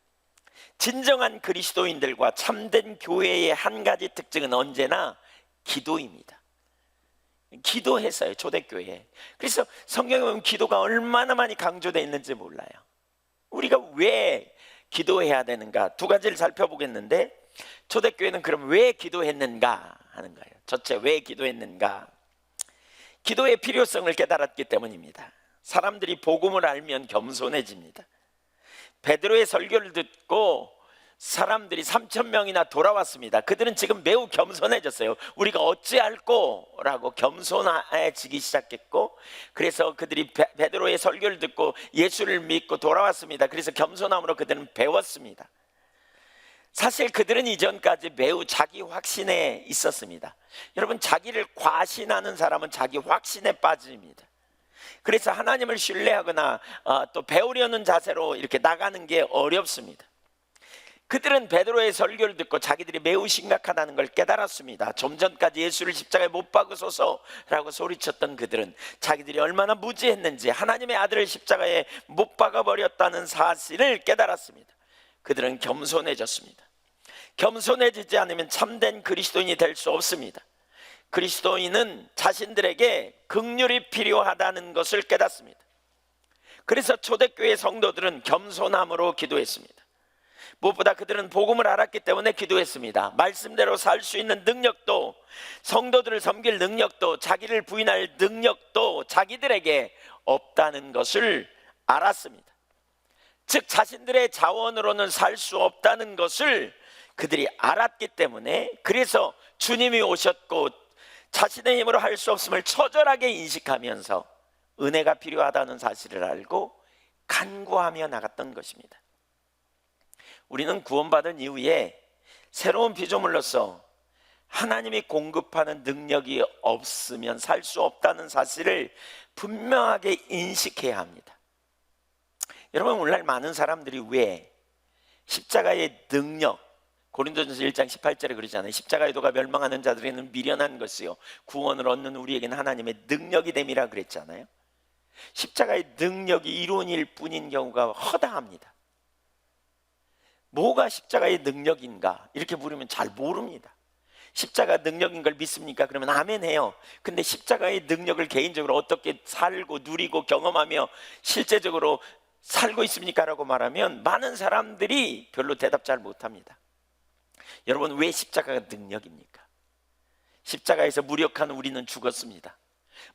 진정한 그리스도인들과 참된 교회의 한 가지 특징은 언제나 기도입니다. 기도했어요, 초대교회에. 그래서 성경에 보면 기도가 얼마나 많이 강조되어 있는지 몰라요. 우리가 왜 기도해야 되는가 두 가지를 살펴보겠는데, 초대교회는 그럼 왜 기도했는가 하는 거예요. 전체 왜 기도했는가? 기도의 필요성을 깨달았기 때문입니다. 사람들이 복음을 알면 겸손해집니다. 베드로의 설교를 듣고 사람들이 3,000명이나 돌아왔습니다. 그들은 지금 매우 겸손해졌어요. 우리가 어찌할꼬? 라고 겸손해지기 시작했고, 그래서 그들이 베드로의 설교를 듣고 예수를 믿고 돌아왔습니다. 그래서 겸손함으로 그들은 배웠습니다. 사실 그들은 이전까지 매우 자기 확신에 있었습니다. 여러분, 자기를 과신하는 사람은 자기 확신에 빠집니다. 그래서 하나님을 신뢰하거나 또 배우려는 자세로 이렇게 나가는 게 어렵습니다. 그들은 베드로의 설교를 듣고 자기들이 매우 심각하다는 걸 깨달았습니다. 좀 전까지 예수를 십자가에 못 박으소서라고 소리쳤던 그들은 자기들이 얼마나 무지했는지, 하나님의 아들을 십자가에 못 박아버렸다는 사실을 깨달았습니다. 그들은 겸손해졌습니다. 겸손해지지 않으면 참된 그리스도인이 될 수 없습니다. 그리스도인은 자신들에게 긍휼이 필요하다는 것을 깨닫습니다. 그래서 초대교회 성도들은 겸손함으로 기도했습니다. 무엇보다 그들은 복음을 알았기 때문에 기도했습니다. 말씀대로 살 수 있는 능력도, 성도들을 섬길 능력도, 자기를 부인할 능력도 자기들에게 없다는 것을 알았습니다. 즉 자신들의 자원으로는 살 수 없다는 것을 그들이 알았기 때문에, 그래서 주님이 오셨고 자신의 힘으로 할 수 없음을 처절하게 인식하면서 은혜가 필요하다는 사실을 알고 간구하며 나갔던 것입니다. 우리는 구원받은 이후에 새로운 피조물로서 하나님이 공급하는 능력이 없으면 살 수 없다는 사실을 분명하게 인식해야 합니다. 여러분, 오늘날 많은 사람들이 왜 십자가의 능력, 고린도전서 1장 18절에 그러잖아요. 십자가의 도가 멸망하는 자들에게는 미련한 것이요 구원을 얻는 우리에게는 하나님의 능력이 됨이라 그랬잖아요. 십자가의 능력이 이론일 뿐인 경우가 허다합니다. 뭐가 십자가의 능력인가 이렇게 물으면 잘 모릅니다. 십자가 능력인 걸 믿습니까? 그러면 아멘 해요. 근데 십자가의 능력을 개인적으로 어떻게 살고 누리고 경험하며 실제적으로 살고 있습니까? 라고 말하면 많은 사람들이 별로 대답 잘 못합니다. 여러분, 왜 십자가가 능력입니까? 십자가에서 무력한 우리는 죽었습니다.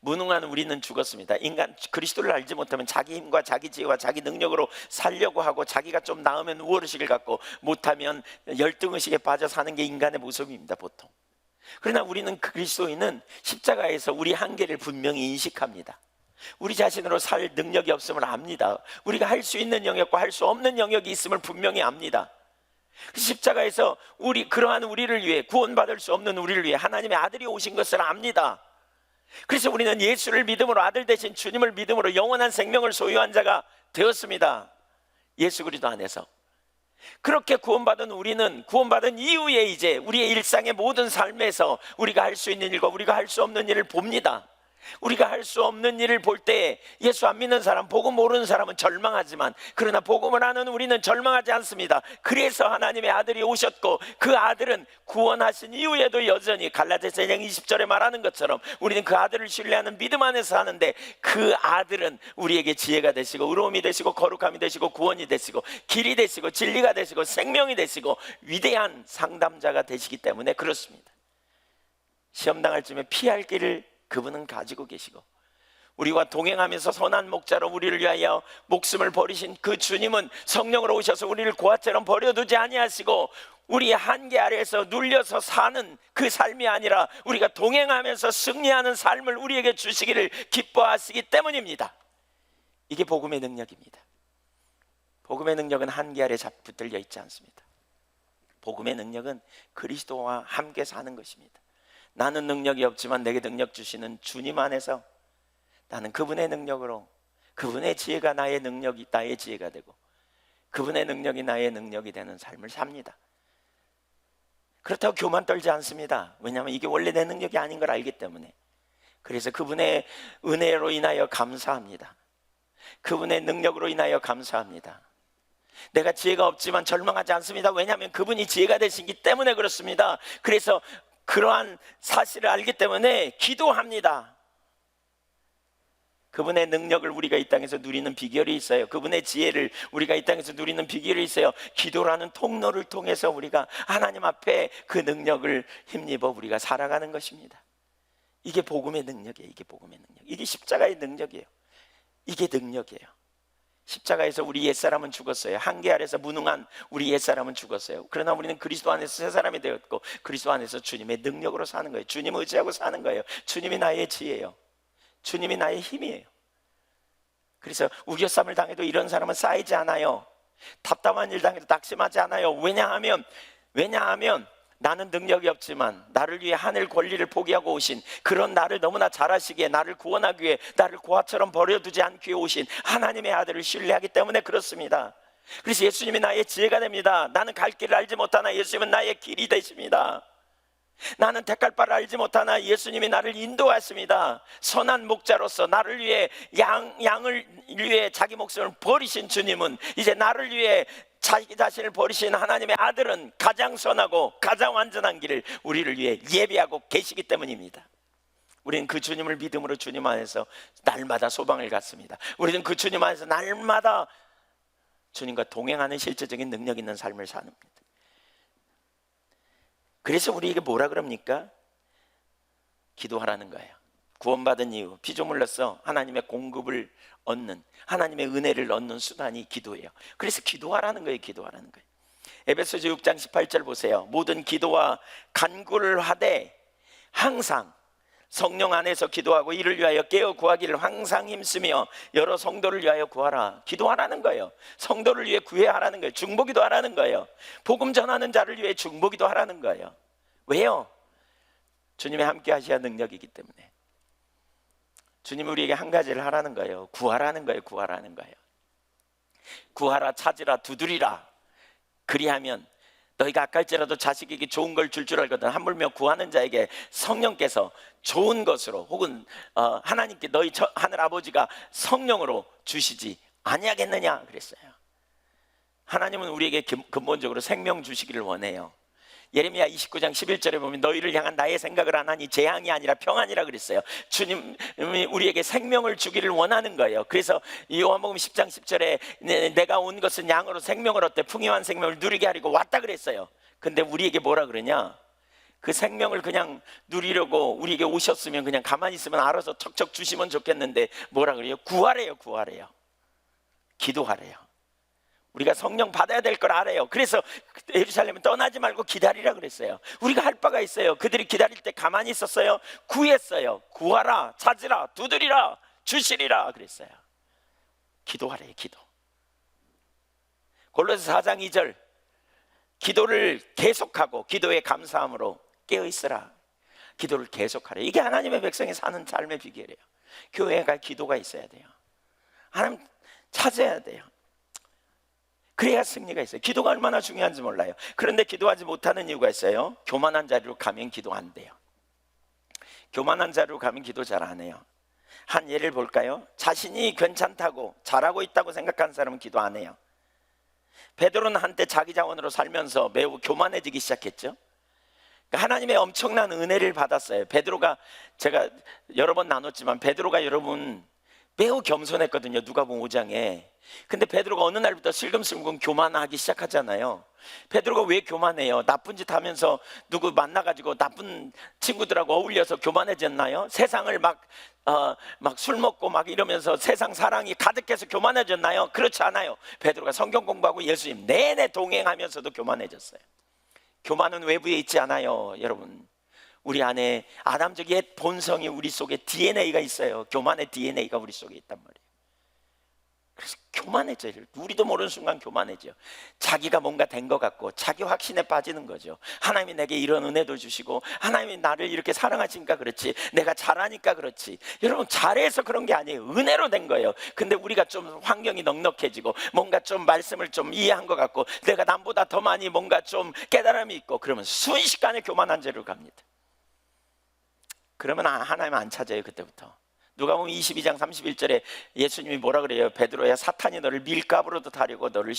무능한 우리는 죽었습니다. 인간 그리스도를 알지 못하면 자기 힘과 자기 지혜와 자기 능력으로 살려고 하고, 자기가 좀 나으면 우월의식을 갖고 못하면 열등의식에 빠져 사는 게 인간의 모습입니다, 보통. 그러나 우리는 그리스도인은 십자가에서 우리 한계를 분명히 인식합니다. 우리 자신으로 살 능력이 없음을 압니다. 우리가 할 수 있는 영역과 할 수 없는 영역이 있음을 분명히 압니다. 십자가에서 그러한 우리를 위해, 구원받을 수 없는 우리를 위해 하나님의 아들이 오신 것을 압니다. 그래서 우리는 예수를 믿음으로, 아들 되신 주님을 믿음으로 영원한 생명을 소유한 자가 되었습니다. 예수 그리스도 안에서. 그렇게 구원받은 우리는 구원받은 이후에 이제 우리의 일상의 모든 삶에서 우리가 할 수 있는 일과 우리가 할 수 없는 일을 봅니다. 우리가 할 수 없는 일을 볼 때 예수 안 믿는 사람, 복음 모르는 사람은 절망하지만, 그러나 복음을 아는 우리는 절망하지 않습니다. 그래서 하나님의 아들이 오셨고, 그 아들은 구원하신 이후에도 여전히 갈라디아서 2장 20절에 말하는 것처럼 우리는 그 아들을 신뢰하는 믿음 안에서 사는데, 그 아들은 우리에게 지혜가 되시고 의로움이 되시고 거룩함이 되시고 구원이 되시고 길이 되시고 진리가 되시고 생명이 되시고 위대한 상담자가 되시기 때문에 그렇습니다. 시험 당할 쯤에 피할 길을 그분은 가지고 계시고, 우리와 동행하면서 선한 목자로 우리를 위하여 목숨을 버리신 그 주님은 성령으로 오셔서 우리를 고아처럼 버려두지 아니하시고 우리의 한계 아래에서 눌려서 사는 그 삶이 아니라 우리가 동행하면서 승리하는 삶을 우리에게 주시기를 기뻐하시기 때문입니다. 이게 복음의 능력입니다. 복음의 능력은 한계 아래 붙들려 있지 않습니다. 복음의 능력은 그리스도와 함께 사는 것입니다. 나는 능력이 없지만 내게 능력 주시는 주님 안에서 나는 그분의 능력으로, 그분의 지혜가 나의 능력이, 나의 지혜가 되고 그분의 능력이 나의 능력이 되는 삶을 삽니다. 그렇다고 교만 떨지 않습니다. 왜냐하면 이게 원래 내 능력이 아닌 걸 알기 때문에. 그래서 그분의 은혜로 인하여 감사합니다. 그분의 능력으로 인하여 감사합니다. 내가 지혜가 없지만 절망하지 않습니다. 왜냐하면 그분이 지혜가 되시기 때문에 그렇습니다. 그래서 그러한 사실을 알기 때문에 기도합니다. 그분의 능력을 우리가 이 땅에서 누리는 비결이 있어요. 그분의 지혜를 우리가 이 땅에서 누리는 비결이 있어요. 기도라는 통로를 통해서 우리가 하나님 앞에 그 능력을 힘입어 우리가 살아가는 것입니다. 이게 복음의 능력이에요. 이게 복음의 능력. 이게 십자가의 능력이에요. 이게 능력이에요. 십자가에서 우리 옛사람은 죽었어요. 한계 아래서 무능한 우리 옛사람은 죽었어요. 그러나 우리는 그리스도 안에서 새 사람이 되었고 그리스도 안에서 주님의 능력으로 사는 거예요. 주님을 의지하고 사는 거예요. 주님이 나의 지혜예요. 주님이 나의 힘이에요. 그래서 우겨쌈을 당해도 이런 사람은 쌓이지 않아요. 답답한 일 당해도 낙심하지 않아요. 왜냐하면 나는 능력이 없지만 나를 위해 하늘 권리를 포기하고 오신, 그런 나를 너무나 잘 아시기에 나를 구원하기 위해 나를 고아처럼 버려두지 않기 위해 오신 하나님의 아들을 신뢰하기 때문에 그렇습니다. 그래서 예수님이 나의 지혜가 됩니다. 나는 갈 길을 알지 못하나 예수님은 나의 길이 되십니다. 나는 택할 바를 알지 못하나 예수님이 나를 인도하십니다. 선한 목자로서 나를 위해 양을 위해 자기 목숨을 버리신 주님은 이제 나를 위해 자기 자신을 버리신 하나님의 아들은 가장 선하고 가장 완전한 길을 우리를 위해 예비하고 계시기 때문입니다. 우리는 그 주님을 믿음으로 주님 안에서 날마다 소망을 갖습니다. 우리는 그 주님 안에서 날마다 주님과 동행하는 실제적인 능력 있는 삶을 삽니다. 그래서 우리에게 뭐라 그럽니까? 기도하라는 거예요. 구원받은 이후 피조물로서 하나님의 공급을 얻는, 하나님의 은혜를 얻는 수단이 기도예요. 그래서 기도하라는 거예요. 기도하라는 거예요. 에베소서 6장 18절 보세요. 모든 기도와 간구를 하되 항상 성령 안에서 기도하고 이를 위하여 깨어 구하기를 항상 힘쓰며 여러 성도를 위하여 구하라. 기도하라는 거예요. 성도를 위해 구해야 하라는 거예요. 중보기도 하라는 거예요. 복음 전하는 자를 위해 중보기도 하라는 거예요. 왜요? 주님의 함께 하셔야 능력이기 때문에. 주님이 우리에게 한 가지를 하라는 거예요. 구하라는 거예요. 구하라는 거예요. 구하라, 찾으라, 두드리라. 그리하면 너희가 아까일지라도 자식에게 좋은 걸 줄 알거든. 하물며 구하는 자에게 성령께서 좋은 것으로 혹은 하나님께 너희 하늘 아버지가 성령으로 주시지 아니하겠느냐 그랬어요. 하나님은 우리에게 근본적으로 생명 주시기를 원해요. 예레미야 29장 11절에 보면 너희를 향한 나의 생각을 안 하니 재앙이 아니라 평안이라 그랬어요. 주님이 우리에게 생명을 주기를 원하는 거예요. 그래서 요한복음 10장 10절에 내가 온 것은 양으로 생명을 얻되 풍요한 생명을 누리게 하려고 왔다 그랬어요. 근데 우리에게 뭐라 그러냐? 그 생명을 그냥 누리려고 우리에게 오셨으면 그냥 가만히 있으면 알아서 척척 주시면 좋겠는데 뭐라 그래요? 구하래요. 구하래요. 기도하래요. 우리가 성령 받아야 될 걸 알아요. 그래서 예루살렘은 떠나지 말고 기다리라 그랬어요. 우리가 할 바가 있어요. 그들이 기다릴 때 가만히 있었어요? 구했어요. 구하라, 찾으라, 두드리라, 주시리라 그랬어요. 기도하래요. 기도. 골로새 4장 2절 기도를 계속하고 기도의 감사함으로 깨어있으라. 기도를 계속하래. 이게 하나님의 백성이 사는 삶의 비결이에요. 교회가 기도가 있어야 돼요. 하나님 찾아야 돼요. 그래야 승리가 있어요. 기도가 얼마나 중요한지 몰라요. 그런데 기도하지 못하는 이유가 있어요. 교만한 자리로 가면 기도 안 돼요. 교만한 자리로 가면 기도 잘 안 해요. 한 예를 볼까요? 자신이 괜찮다고 잘하고 있다고 생각하는 사람은 기도 안 해요. 베드로는 한때 자기 자원으로 살면서 매우 교만해지기 시작했죠. 하나님의 엄청난 은혜를 받았어요. 베드로가, 제가 여러 번 나눴지만 베드로가 여러분 매우 겸손했거든요. 누가복음 5장에. 근데 베드로가 어느 날부터 슬금슬금 교만하기 시작하잖아요. 베드로가 왜 교만해요? 나쁜 짓 하면서 누구 만나가지고 나쁜 친구들하고 어울려서 교만해졌나요? 세상을 막 술 먹고 막 이러면서 세상 사랑이 가득해서 교만해졌나요? 그렇지 않아요. 베드로가 성경 공부하고 예수님 내내 동행하면서도 교만해졌어요. 교만은 외부에 있지 않아요. 여러분, 우리 안에 아담적 옛 본성이 우리 속에 DNA가 있어요. 교만의 DNA가 우리 속에 있단 말이에요. 그래서 교만해져요. 우리도 모르는 순간 교만해져요. 자기가 뭔가 된 것 같고 자기 확신에 빠지는 거죠. 하나님이 내게 이런 은혜도 주시고 하나님이 나를 이렇게 사랑하시니까 그렇지, 내가 잘하니까 그렇지. 여러분, 잘해서 그런 게 아니에요. 은혜로 된 거예요. 근데 우리가 좀 환경이 넉넉해지고 뭔가 좀 말씀을 좀 이해한 것 같고 내가 남보다 더 많이 뭔가 좀 깨달음이 있고 그러면 순식간에 교만한 죄로 갑니다. 그러면 하나님 안 찾아요. 그때부터. 누가복음 22장 31절에 예수님이 뭐라 그래요? 베드로야, 사탄이 너를 밀가부로도 다려고 너를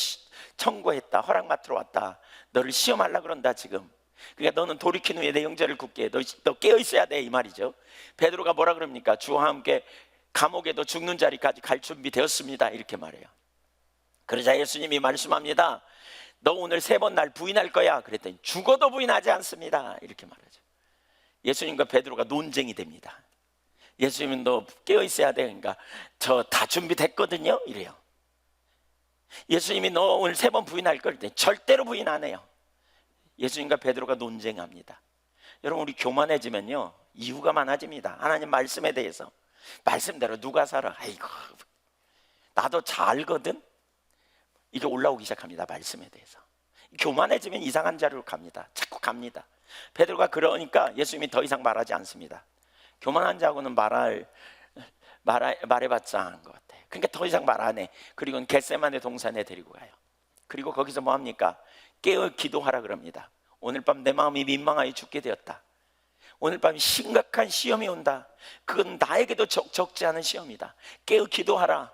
청구했다, 허락 맡으러 왔다. 너를 시험하려고 그런다 지금. 그러니까 너는 돌이킨 후에 내 영절을 굳게 해. 너 깨어 있어야 돼, 이 말이죠. 베드로가 뭐라 그럽니까? 주와 함께 감옥에도 죽는 자리까지 갈 준비 되었습니다, 이렇게 말해요. 그러자 예수님이 말씀합니다. 너 오늘 3번 날 부인할 거야. 그랬더니 죽어도 부인하지 않습니다, 이렇게 말하죠. 예수님과 베드로가 논쟁이 됩니다. 예수님은 너 깨어 있어야 돼. 그러니까 저 다 준비됐거든요, 이래요. 예수님이 너 오늘 3번 부인할 걸 때 절대로 부인 안 해요. 예수님과 베드로가 논쟁합니다. 여러분, 우리 교만해지면요 이유가 많아집니다. 하나님 말씀에 대해서 말씀대로 누가 살아? 아이고, 나도 잘 알거든. 이게 올라오기 시작합니다. 말씀에 대해서 교만해지면 이상한 자리로 갑니다. 자꾸 갑니다. 베드로가 그러니까 예수님이 더 이상 말하지 않습니다. 교만한 자하고는 말해봤자 하는 것 같아요. 그러니까 더 이상 말 안 해. 그리고 겟세마네 동산에 데리고 가요. 그리고 거기서 뭐 합니까? 깨어 기도하라 그럽니다. 오늘 밤 내 마음이 민망하여 죽게 되었다. 오늘 밤 심각한 시험이 온다. 그건 나에게도 적지 않은 시험이다. 깨어 기도하라.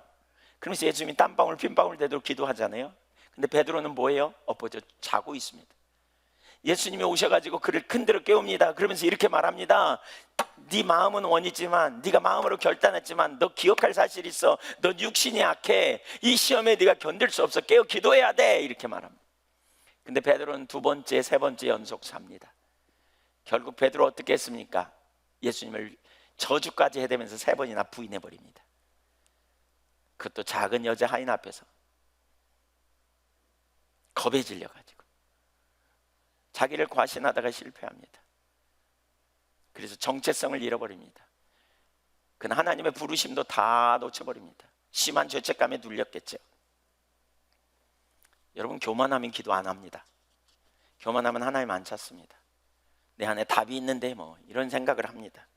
그러면서 예수님이 땀방울 핀방울 되도록 기도하잖아요. 근데 베드로는 뭐예요? 엎어져 자고 있습니다. 예수님이 오셔가지고 그를 큰대로 깨웁니다. 그러면서 이렇게 말합니다. 네 마음은 원이지만, 네가 마음으로 결단했지만 너 기억할 사실이 있어. 너 육신이 약해. 이 시험에 네가 견딜 수 없어. 깨어 기도해야 돼, 이렇게 말합니다. 근데 베드로는 2번째, 3번째 연속 삽니다. 결국 베드로 어떻게 했습니까? 예수님을 저주까지 해대면서 3번이나 부인해버립니다. 그것도 작은 여자 하인 앞에서. 겁에 질려가지고 자기를 과신하다가 실패합니다. 그래서 정체성을 잃어버립니다. 그는 하나님의 부르심도 다 놓쳐버립니다. 심한 죄책감에 눌렸겠죠. 여러분, 교만하면 기도 안 합니다. 교만하면 하나님 안 찾습니다. 내 안에 답이 있는데 뭐 이런 생각을 합니다.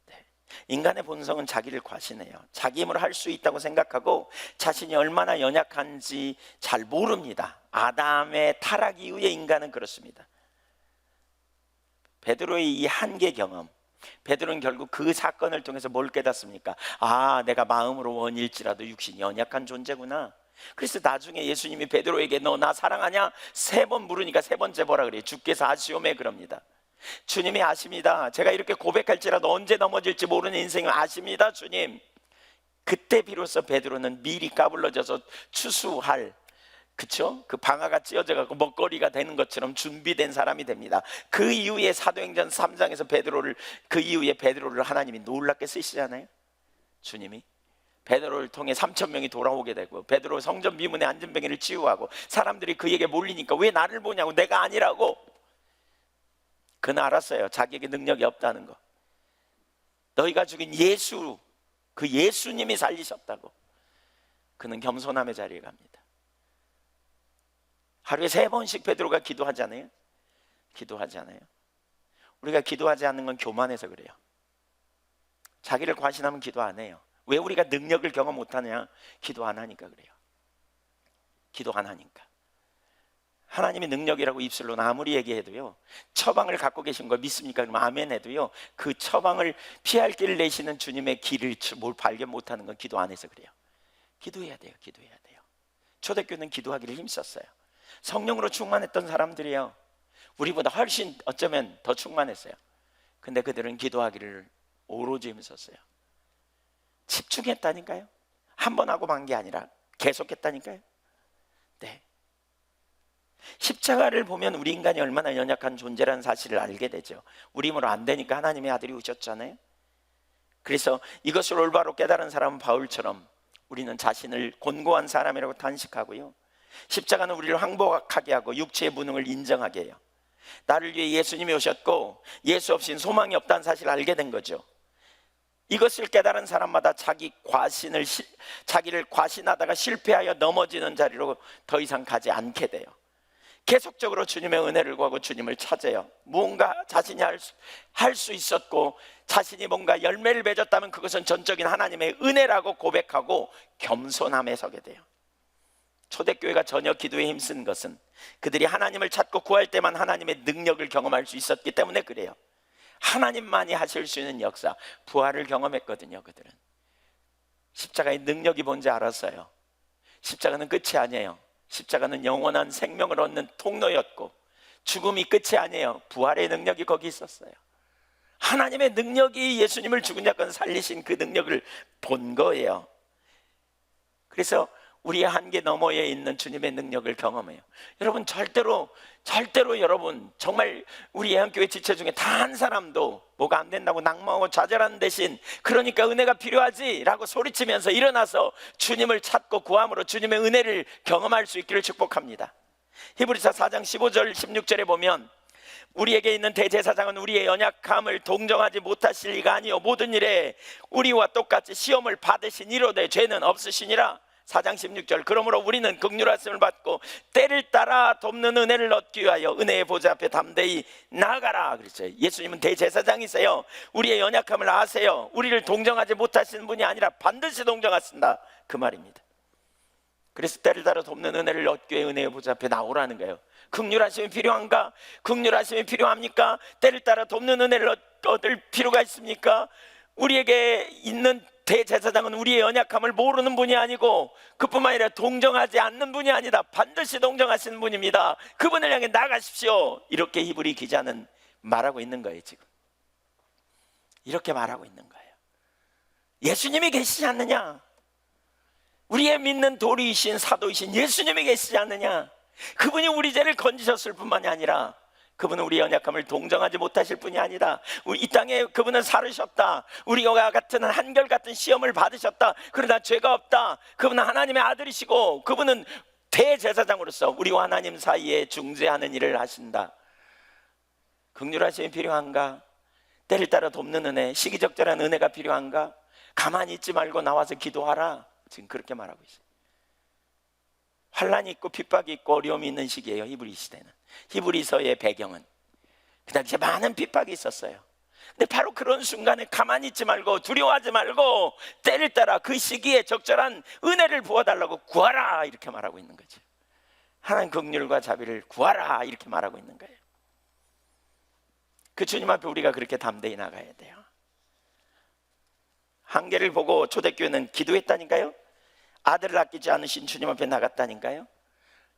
네. 인간의 본성은 자기를 과신해요. 자기 힘으로 할 수 있다고 생각하고 자신이 얼마나 연약한지 잘 모릅니다. 아담의 타락 이후에 인간은 그렇습니다. 베드로의 이 한계 경험, 베드로는 결국 그 사건을 통해서 뭘 깨닫습니까? 아, 내가 마음으로 원일지라도 육신이 연약한 존재구나. 그래서 나중에 예수님이 베드로에게 너 나 사랑하냐? 3번 물으니까 3번째 뭐라 그래요? 주께서 아시오매 그럽니다. 주님이 아십니다. 제가 이렇게 고백할지라도 언제 넘어질지 모르는 인생을 아십니다, 주님. 그때 비로소 베드로는 미리 까불러져서 추수할, 그쵸? 그 방아가 찧어져갖고 먹거리가 되는 것처럼 준비된 사람이 됩니다. 그 이후에 사도행전 3장에서 그 이후에 베드로를 하나님이 놀랍게 쓰시잖아요. 주님이 베드로를 통해 3,000명이 돌아오게 되고, 베드로 성전 비문의 안전뱅이를 치유하고, 사람들이 그에게 몰리니까 왜 나를 보냐고, 내가 아니라고. 그는 알았어요. 자기에게 능력이 없다는 거. 너희가 죽인 예수, 그 예수님이 살리셨다고. 그는 겸손함의 자리에 갑니다. 하루에 3번씩 베드로가 기도하잖아요. 기도하잖아요. 우리가 기도하지 않는 건 교만해서 그래요. 자기를 과신하면 기도 안 해요. 왜 우리가 능력을 경험 못하냐? 기도 안 하니까 그래요. 기도 안 하니까. 하나님의 능력이라고 입술로 아무리 얘기해도요, 처방을 갖고 계신 걸 믿습니까? 그러면 아멘 해도요, 그 처방을 피할 길을 내시는 주님의 길을 뭘 발견 못하는 건 기도 안 해서 그래요. 기도해야 돼요. 기도해야 돼요. 초대교회는 기도하기를 힘썼어요. 성령으로 충만했던 사람들이요, 우리보다 훨씬 어쩌면 더 충만했어요. 근데 그들은 기도하기를 오로지 힘썼어요. 집중했다니까요. 한 번 하고 만 게 아니라 계속했다니까요. 네. 십자가를 보면 우리 인간이 얼마나 연약한 존재라는 사실을 알게 되죠. 우리 힘으로 안 되니까 하나님의 아들이 오셨잖아요. 그래서 이것을 올바로 깨달은 사람은 바울처럼 우리는 자신을 곤고한 사람이라고 탄식하고요, 십자가는 우리를 항복하게 하고 육체의 무능을 인정하게 해요. 나를 위해 예수님이 오셨고 예수 없이는 소망이 없다는 사실을 알게 된 거죠. 이것을 깨달은 사람마다 자기를 과신하다가 실패하여 넘어지는 자리로 더 이상 가지 않게 돼요. 계속적으로 주님의 은혜를 구하고 주님을 찾아요. 무언가 자신이 할 수 있었고 자신이 뭔가 열매를 맺었다면 그것은 전적인 하나님의 은혜라고 고백하고 겸손함에 서게 돼요. 초대교회가 전혀 기도에 힘쓴 것은 그들이 하나님을 찾고 구할 때만 하나님의 능력을 경험할 수 있었기 때문에 그래요. 하나님만이 하실 수 있는 역사, 부활을 경험했거든요. 그들은 십자가의 능력이 뭔지 알았어요. 십자가는 끝이 아니에요. 십자가는 영원한 생명을 얻는 통로였고 죽음이 끝이 아니에요. 부활의 능력이 거기 있었어요. 하나님의 능력이 예수님을 죽은 자 가운데 살리신 그 능력을 본 거예요. 그래서 우리의 한계 너머에 있는 주님의 능력을 경험해요. 여러분 절대로 여러분 정말 우리 예한교회 지체 중에 단 한 사람도 뭐가 안 된다고 낙망하고 좌절하는 대신 그러니까 은혜가 필요하지 라고 소리치면서 일어나서 주님을 찾고 구함으로 주님의 은혜를 경험할 수 있기를 축복합니다. 히브리서 4장 15절 16절에 보면 우리에게 있는 대제사장은 우리의 연약함을 동정하지 못하실 리가 아니요 모든 일에 우리와 똑같이 시험을 받으신 이로되 죄는 없으시니라. 4장 16절 그러므로 우리는 긍휼하심을 받고 때를 따라 돕는 은혜를 얻기 위하여 은혜의 보좌 앞에 담대히 나아가라 그랬어요. 예수님은 대제사장이세요. 우리의 연약함을 아세요. 우리를 동정하지 못하시는 분이 아니라 반드시 동정하신다 그 말입니다. 그래서 때를 따라 돕는 은혜를 얻기 위해 은혜의 보좌 앞에 나오라는 거예요. 긍휼하심이 필요한가? 긍휼하심이 필요합니까? 때를 따라 돕는 은혜를 얻을 필요가 있습니까? 우리에게 있는 대제사장은 우리의 연약함을 모르는 분이 아니고 그뿐만 아니라 동정하지 않는 분이 아니다. 반드시 동정하시는 분입니다. 그분을 향해 나가십시오. 이렇게 히브리 기자는 말하고 있는 거예요. 지금 이렇게 말하고 있는 거예요. 예수님이 계시지 않느냐? 우리의 믿는 도리이신 사도이신 예수님이 계시지 않느냐? 그분이 우리 죄를 건지셨을 뿐만이 아니라 그분은 우리 연약함을 동정하지 못하실 분이 아니다. 이 땅에 그분은 살으셨다. 우리와 같은 한결같은 시험을 받으셨다. 그러나 죄가 없다. 그분은 하나님의 아들이시고 그분은 대제사장으로서 우리와 하나님 사이에 중재하는 일을 하신다. 긍휼하심이 필요한가? 때를 따라 돕는 은혜, 시기적절한 은혜가 필요한가? 가만히 있지 말고 나와서 기도하라. 지금 그렇게 말하고 있어요. 환란이 있고 핍박이 있고 어려움이 있는 시기예요. 히브리 시대는. 히브리서의 배경은 그 당시에 많은 핍박이 있었어요. 근데 바로 그런 순간에 가만히 있지 말고 두려워하지 말고 때를 따라 그 시기에 적절한 은혜를 부어달라고 구하라 이렇게 말하고 있는 거죠. 하나님 긍휼과 자비를 구하라 이렇게 말하고 있는 거예요. 그 주님 앞에 우리가 그렇게 담대히 나가야 돼요. 한계를 보고 초대교회는 기도했다니까요. 아들을 아끼지 않으신 주님 앞에 나갔다니까요.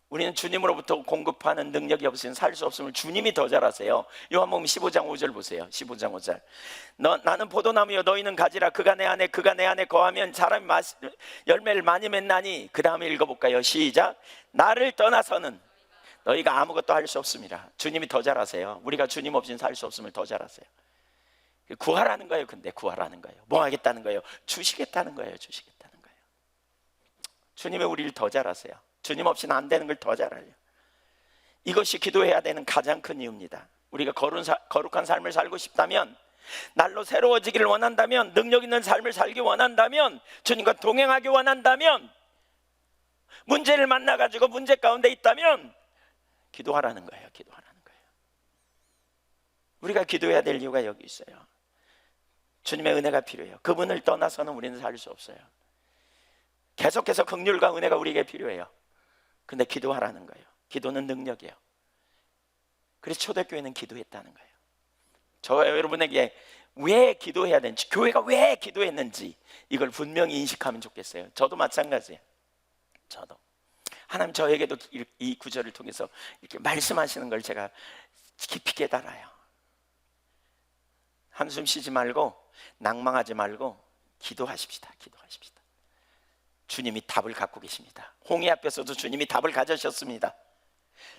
우리는 주님으로부터 공급하는 능력이 없으면 살 수 없음을 주님이 더 잘 아세요. 요한복음 15장 5절 보세요. 15장 5절 나는 포도나무여 너희는 가지라. 그가 내 안에 거하면 사람이 열매를 많이 맺나니. 그 다음에 읽어볼까요? 시작. 나를 떠나서는 너희가 아무것도 할 수 없습니다. 주님이 더 잘 아세요. 우리가 주님 없이는 살 수 없음을 더 잘 아세요. 구하라는 거예요. 근데 구하라는 거예요. 뭐 하겠다는 거예요? 주시겠다는 거예요. 주시겠다는 거예요. 주님이 우리를 더 잘 아세요. 주님 없이는 안 되는 걸 더 잘 알아요. 이것이 기도해야 되는 가장 큰 이유입니다. 우리가 거룩한 삶을 살고 싶다면, 날로 새로워지기를 원한다면, 능력 있는 삶을 살기 원한다면, 주님과 동행하기 원한다면, 문제를 만나가지고 문제 가운데 있다면 기도하라는 거예요. 기도하라는 거예요. 우리가 기도해야 될 이유가 여기 있어요. 주님의 은혜가 필요해요. 그분을 떠나서는 우리는 살 수 없어요. 계속해서 긍휼과 은혜가 우리에게 필요해요. 근데 기도하라는 거예요. 기도는 능력이에요. 그래서 초대교회는 기도했다는 거예요. 저와 여러분에게 왜 기도해야 되는지, 교회가 왜 기도했는지 이걸 분명히 인식하면 좋겠어요. 저도 마찬가지예요. 저도 하나님 저에게도 이 구절을 통해서 이렇게 말씀하시는 걸 제가 깊이 깨달아요. 한숨 쉬지 말고 낭망하지 말고 기도하십시다. 기도하십시다. 주님이 답을 갖고 계십니다. 홍해 앞에서도 주님이 답을 가져셨습니다.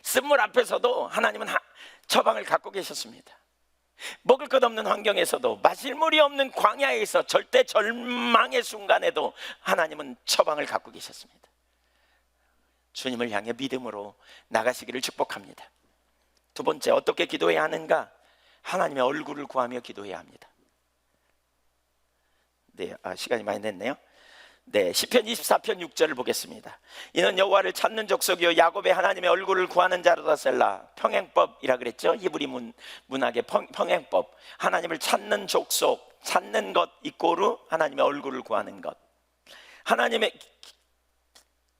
쓴물 앞에서도 하나님은 처방을 갖고 계셨습니다. 먹을 것 없는 환경에서도, 마실 물이 없는 광야에서, 절대 절망의 순간에도 하나님은 처방을 갖고 계셨습니다. 주님을 향해 믿음으로 나가시기를 축복합니다. 두 번째, 어떻게 기도해야 하는가? 하나님의 얼굴을 구하며 기도해야 합니다. 네, 시간이 많이 됐네요. 네, 시편 24편 6절을 보겠습니다. 이는 여호와를 찾는 족속이요 야곱의 하나님의 얼굴을 구하는 자로다. 셀라. 평행법이라 그랬죠. 히브리 문학의 평행법. 하나님을 찾는 족속, 찾는 것 이꼬르 하나님의 얼굴을 구하는 것. 하나님의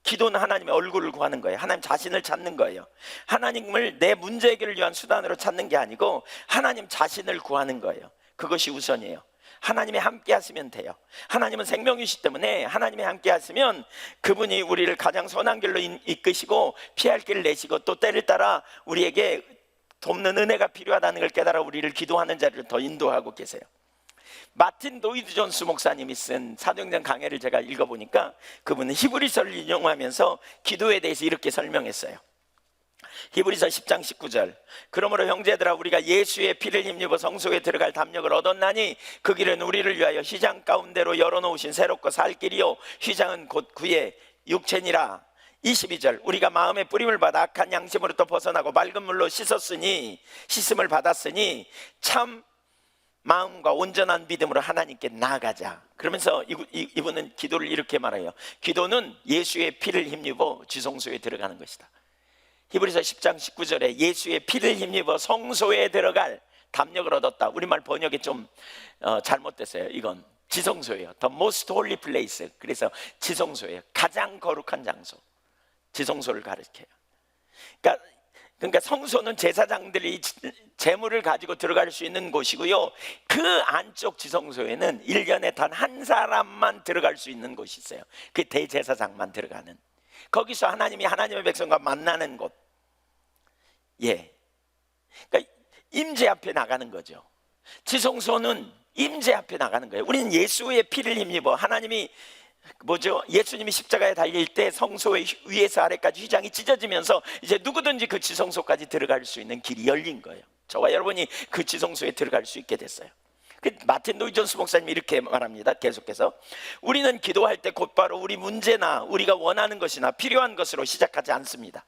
기도는 하나님의 얼굴을 구하는 거예요. 하나님 자신을 찾는 거예요. 하나님을 내 문제 해결을 위한 수단으로 찾는 게 아니고 하나님 자신을 구하는 거예요. 그것이 우선이에요. 하나님이 함께 하시면 돼요. 하나님은 생명이시기 때문에 하나님이 함께 하시면 그분이 우리를 가장 선한 길로 이끄시고 피할 길을 내시고 또 때를 따라 우리에게 돕는 은혜가 필요하다는 걸 깨달아 우리를 기도하는 자리로 더 인도하고 계세요. 마틴 로이드 존스 목사님이 쓴 사도행전 강해를 제가 읽어보니까 그분은 히브리서를 인용하면서 기도에 대해서 이렇게 설명했어요. 히브리서 10장 19절. 그러므로 형제들아 우리가 예수의 피를 힘입어 성소에 들어갈 담력을 얻었나니 그 길은 우리를 위하여 휘장 가운데로 열어놓으신 새롭고 살 길이요 휘장은 곧 그의 육체니라. 22절. 우리가 마음의 뿌림을 받아 악한 양심으로부터 벗어나고 맑은 물로 씻음을 받았으니 참 마음과 온전한 믿음으로 하나님께 나아가자. 그러면서 이분은 기도를 이렇게 말해요. 기도는 예수의 피를 힘입어 지성소에 들어가는 것이다. 히브리서 10장 19절에 예수의 피를 힘입어 성소에 들어갈 담력을 얻었다. 우리말 번역이 좀 잘못됐어요. 이건 지성소예요. The most holy place. 그래서 지성소예요. 가장 거룩한 장소. 지성소를 가리켜요. 그러니까 성소는 제사장들이 제물을 가지고 들어갈 수 있는 곳이고요, 그 안쪽 지성소에는 1년에 단 한 사람만 들어갈 수 있는 곳이 있어요. 그 대제사장만 들어가는. 거기서 하나님이 하나님의 백성과 만나는 곳. 예, 그러니까 임재 앞에 나가는 거죠. 지성소는 임재 앞에 나가는 거예요. 우리는 예수의 피를 힘입어 하나님이 예수님이 십자가에 달릴 때 성소의 위에서 아래까지 휘장이 찢어지면서 이제 누구든지 그 지성소까지 들어갈 수 있는 길이 열린 거예요. 저와 여러분이 그 지성소에 들어갈 수 있게 됐어요. 마틴 로이드 존스 목사님이 이렇게 말합니다. 계속해서 우리는 기도할 때 곧바로 우리 문제나 우리가 원하는 것이나 필요한 것으로 시작하지 않습니다.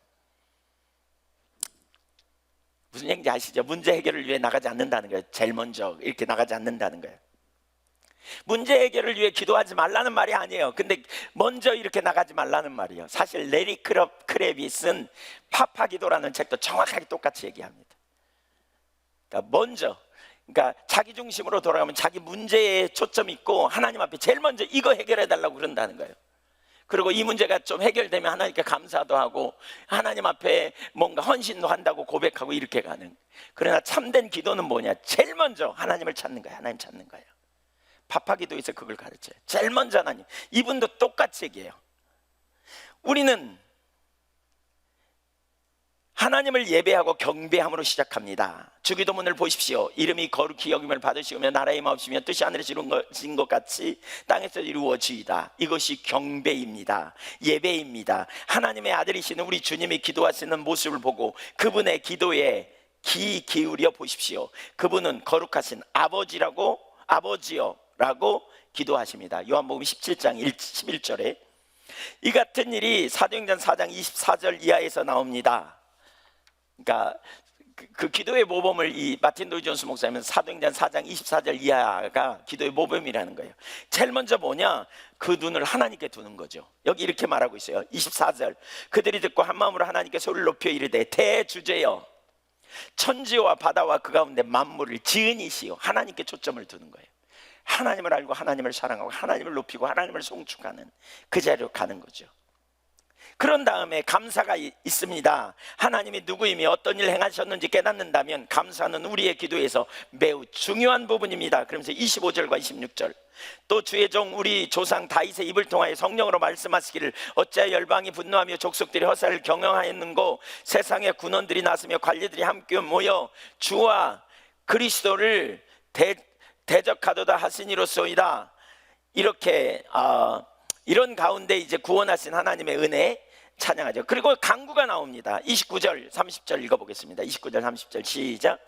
무슨 얘기인지 아시죠? 문제 해결을 위해 나가지 않는다는 거예요. 제일 먼저 이렇게 나가지 않는다는 거예요. 문제 해결을 위해 기도하지 말라는 말이 아니에요. 근데 먼저 이렇게 나가지 말라는 말이에요. 사실 레리 크랩이 쓴 파파 기도라는 책도 정확하게 똑같이 얘기합니다. 그러니까 자기 중심으로 돌아가면 자기 문제에 초점이 있고 하나님 앞에 제일 먼저 이거 해결해 달라고 그런다는 거예요. 그리고 이 문제가 좀 해결되면 하나님께 감사도 하고 하나님 앞에 뭔가 헌신도 한다고 고백하고 이렇게 가는. 그러나 참된 기도는 뭐냐? 제일 먼저 하나님을 찾는 거예요. 하나님 찾는 거예요. 파파기도에서 그걸 가르쳐요. 제일 먼저 하나님. 이분도 똑같이 얘기해요. 우리는 하나님을 예배하고 경배함으로 시작합니다. 주기도문을 보십시오. 이름이 거룩히 여김을 받으시오며 나라의 마옵시며 뜻이 하늘에서 이루어진 것 같이 땅에서 이루어지이다. 이것이 경배입니다. 예배입니다. 하나님의 아들이시는 우리 주님이 기도하시는 모습을 보고 그분의 기도에 귀 기울여 보십시오. 그분은 거룩하신 아버지요 라고 기도하십니다. 요한복음 17장 11절에 이 같은 일이 사도행전 4장 24절 이하에서 나옵니다. 그러니까 그 기도의 모범을 이 마틴 로이드 존스 목사님은 사도행전 4장 24절 이하가 기도의 모범이라는 거예요. 제일 먼저 뭐냐? 그 눈을 하나님께 두는 거죠. 여기 이렇게 말하고 있어요. 24절 그들이 듣고 한 마음으로 하나님께 소리를 높여 이르되 대주제여 천지와 바다와 그 가운데 만물을 지은 이시요. 하나님께 초점을 두는 거예요. 하나님을 알고 하나님을 사랑하고 하나님을 높이고 하나님을 송축하는 그 자리로 가는 거죠. 그런 다음에 감사가 있습니다. 하나님이 누구이며 어떤 일을 행하셨는지 깨닫는다면 감사는 우리의 기도에서 매우 중요한 부분입니다. 그러면서 25절과 26절 또 주의 종 우리 조상 다윗의 입을 통하여 성령으로 말씀하시기를 어찌하여 열방이 분노하며 족속들이 허사를 경영하였는고 세상의 군원들이 나서며 관리들이 함께 모여 주와 그리스도를 대적하도다 하시니로소이다. 이렇게 이런 가운데 이제 구원하신 하나님의 은혜 찬양하죠. 그리고 간구가 나옵니다. 29절 30절 읽어보겠습니다. 29절 30절 시작.